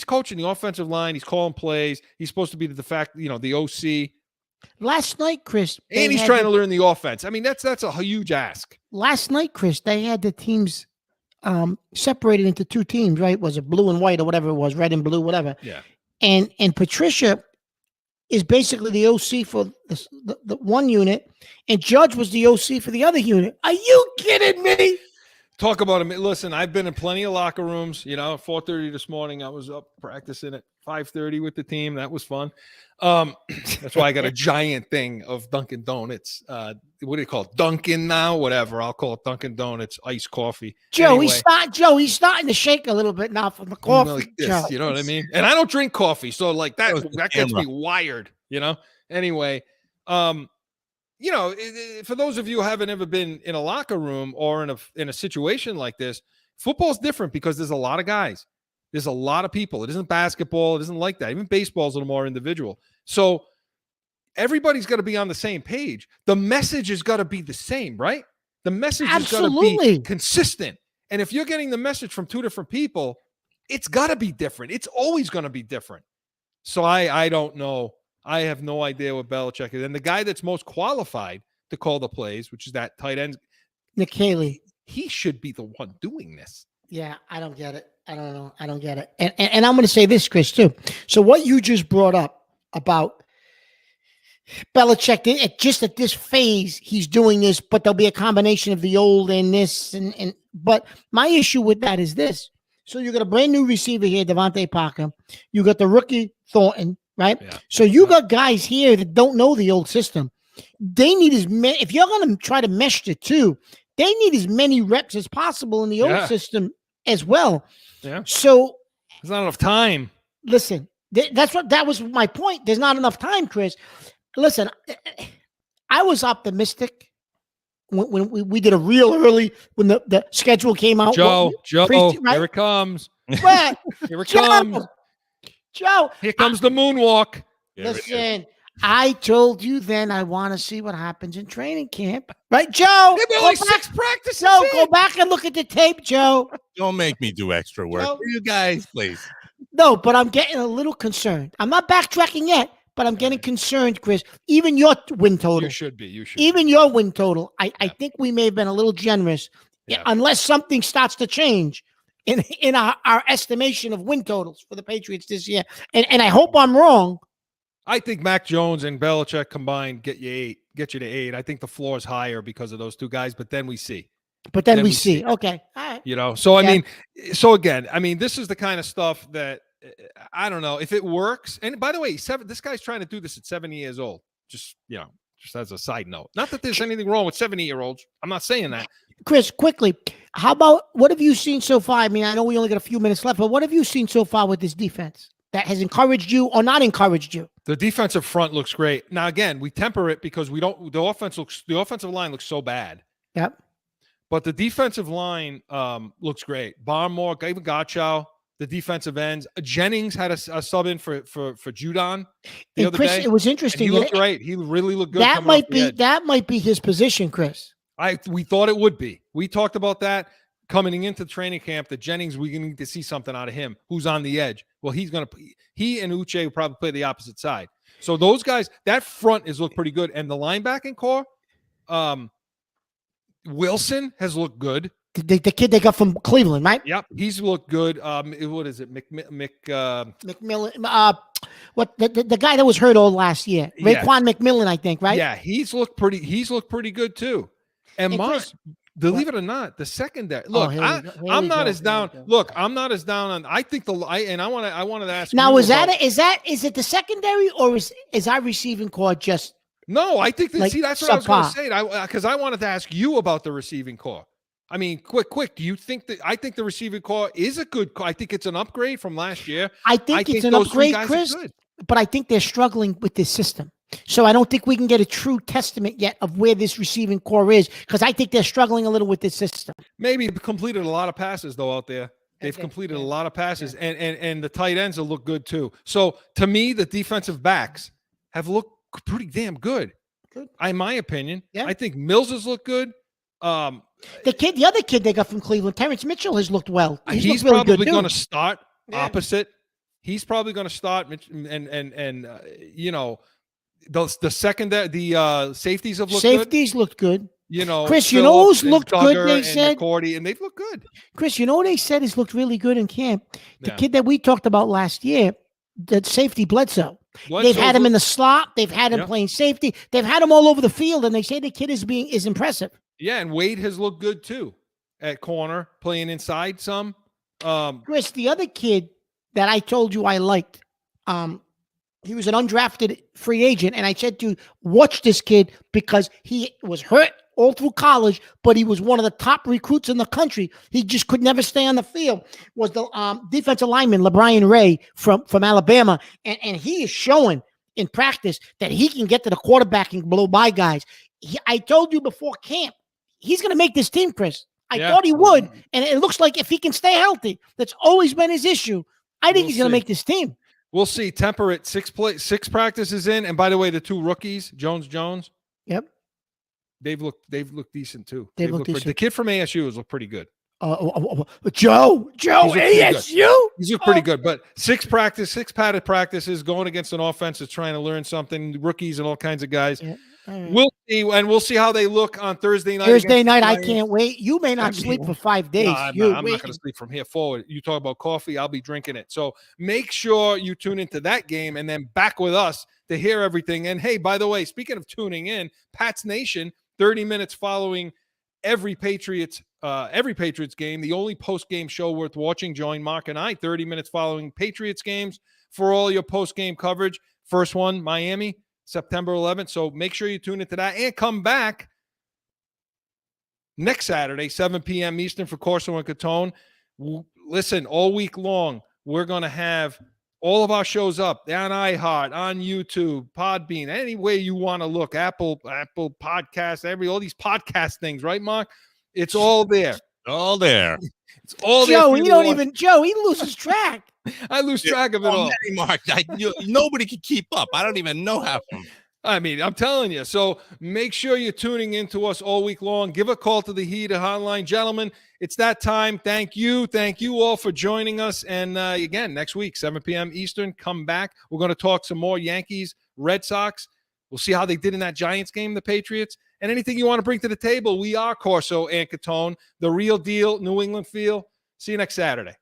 coaching the offensive line. He's calling plays. He's supposed to be the OC. Last night, Chris, and he's trying to learn the offense. I mean, that's a huge ask. Last night, Chris, they had the teams separated into 2 teams, right? Was it blue and white or whatever it was, red and blue, whatever. Yeah. And Patricia is basically the OC for the one unit, and Judge was the OC for the other unit. Are you kidding me? Talk about him. Listen, I've been in plenty of locker rooms. 4:30 this morning. I was up practicing at 5:30 with the team. That was fun. That's why I got a giant thing of Dunkin' Donuts. What do you call it? Dunkin' now? Whatever. I'll call it Dunkin' Donuts iced coffee. Joe, Anyway, he's starting to shake a little bit now from the coffee. like this, Joe. you know what I mean? And I don't drink coffee, so like that gets camera. me wired. Anyway, for those of you who haven't ever been in a locker room or in a situation like this, football's different because there's a lot of guys. There's a lot of people. It isn't basketball. It isn't like that. Even baseball's a little more individual. So everybody's got to be on the same page. The message has got to be the same, right? The message has got to be consistent. And if you're getting the message from two different people, it's got to be different. It's always going to be different. So I don't know. I have no idea what Belichick is. And the guy that's most qualified to call the plays, which is that tight end, Nick Haley, he should be the one doing this. Yeah, I don't get it. I don't know. I don't get it. And I'm going to say this, Chris, too. So what you just brought up about Belichick, just at this phase, he's doing this, but there'll be a combination of the old and this. But my issue with that is this. So you got a brand new receiver here, Devontae Parker. You got the rookie Thornton, right? Yeah. So you got guys here that don't know the old system. They need if you're going to try to mesh the two, they need as many reps as possible in the old system as well. Yeah. So there's not enough time. Listen, that was my point. There's not enough time, Chris. Listen, I was optimistic when we did a real early when the schedule came out. Joe, right? Here it comes. What? Here it comes. Joe. Here comes the moonwalk. Listen, I told you then I want to see what happens in training camp. Right, Joe? Only 6 practices. Joe, go back and look at the tape, Joe. Don't make me do extra work. Joe? You guys, please. No, but I'm getting a little concerned. I'm not backtracking yet, but I'm getting concerned, Chris. Even your win total. You should be. Even your win total. I think we may have been a little generous, unless something starts to change in our estimation of win totals for the Patriots this year. And I hope I'm wrong. I think Mac Jones and Belichick combined get you to 8. I think the floor is higher because of those two guys, but then we see. Then we see. Okay. All right. So I mean, this is the kind of stuff that I don't know if it works. And by the way, this guy's trying to do this at 70 years old. Just as a side note. Not that there's anything wrong with 70-year-olds. I'm not saying that. Chris, quickly, how about what have you seen so far? I mean, I know we only got a few minutes left, but what have you seen so far with this defense that has encouraged you or not encouraged you? The defensive front looks great. Now, again, we temper it because the offensive line looks so bad. Yep. But the defensive line looks great. Barmore, even Gottschall, the defensive ends. Jennings had a sub in for Judon the other day. It was interesting. And he looked great. He really looked good. That might be his position, Chris. We thought it would be. We talked about that coming into training camp. That Jennings, we need to see something out of him. Who's on the edge? Well, he and Uche will probably play the opposite side. So those guys, that front is looked pretty good, and the linebacking core. Wilson has looked good. The kid they got from Cleveland, right? Yep, he's looked good. What is it, McMillan? What the guy that was hurt all last year, Raekwon McMillan, I think, right? Yeah, he's looked pretty good too. And Mark, believe it or not, the secondary. Look, I'm not as down. Look, I'm not as down on. I think I wanted to ask. Now, is it the secondary or is our receiving core just? No, I think that. That's what I was going to say. Because I wanted to ask you about the receiving core. I mean, quick. Do you think that? I think the receiving core is a good core. I think it's an upgrade from last year. I think it's an upgrade, Chris. But I think they're struggling with this system. So I don't think we can get a true testament yet of where this receiving core is because I think they're struggling a little with this system. Maybe they've completed a lot of passes though out there. They've completed a lot of passes, and the tight ends will look good too. So to me, the defensive backs have looked pretty damn good. In my opinion, I think Mills has looked good. The other kid they got from Cleveland, Terrence Mitchell, has looked well. He's really probably going to start opposite. He's probably going to start, and the secondary, the safeties have looked good. Safeties looked good. Chris, Phillips who's looked Duggar good? They said McCourty, and they've looked good. Chris, what they said has looked really good in camp. The kid that we talked about last year, the safety Bledsoe. They've had him in the slot. They've had him playing safety. They've had him all over the field, and they say the kid is impressive. Yeah, and Wade has looked good too. at corner, playing inside some. Chris, the other kid that I told you I liked, he was an undrafted free agent, and I said to you, watch this kid because he was hurt all through college, but he was one of the top recruits in the country. He just could never stay on the field. Was the defensive lineman LeBrian Ray from Alabama, and he is showing in practice that he can get to the quarterback and blow by guys. I told you before camp, he's going to make this team, Chris. I thought he would, and it looks like if he can stay healthy, that's always been his issue. I think he's going to make this team. We'll see. Temperate 6 practices in, and by the way, the 2 rookies, Jones. Yep, they've looked decent too. They've looked decent. The kid from ASU has looked pretty good. Joe, ASU. He's looked pretty good. But 6 padded practices, going against an offense that's trying to learn something. Rookies and all kinds of guys. Yeah. Right. We'll see, and we'll see how they look on Thursday night. I can't wait. You may not sleep for 5 days. No, I'm not going to sleep from here forward. You talk about coffee, I'll be drinking it. So make sure you tune into that game and then back with us to hear everything. And hey, by the way, speaking of tuning in, Pat's Nation, 30 minutes following every Patriots game, the only post-game show worth watching. Join Mark and I 30 minutes following Patriots games for all your post-game coverage. First one, Miami, September 11th. So make sure you tune into that and come back next Saturday, 7 p.m. Eastern for CORSO and CATONE. Listen, all week long, we're going to have all of our shows up on iHeart, on YouTube, Podbean, any way you want to look, Apple Podcasts, all these podcast things, right, Mark? It's all there. All there. It's all Joe, there. Joe, he loses track. I lose track of it all. Mark, nobody can keep up. I don't even know half of them. I mean, I'm telling you. So make sure you're tuning into us all week long. Give a call to the Heat Hotline. Gentlemen, it's that time. Thank you. Thank you all for joining us. And again, next week, 7 p.m. Eastern, come back. We're going to talk some more Yankees, Red Sox. We'll see how they did in that Giants game, the Patriots. And anything you want to bring to the table, we are CORSO and CATONE, the real deal, New England feel. See you next Saturday.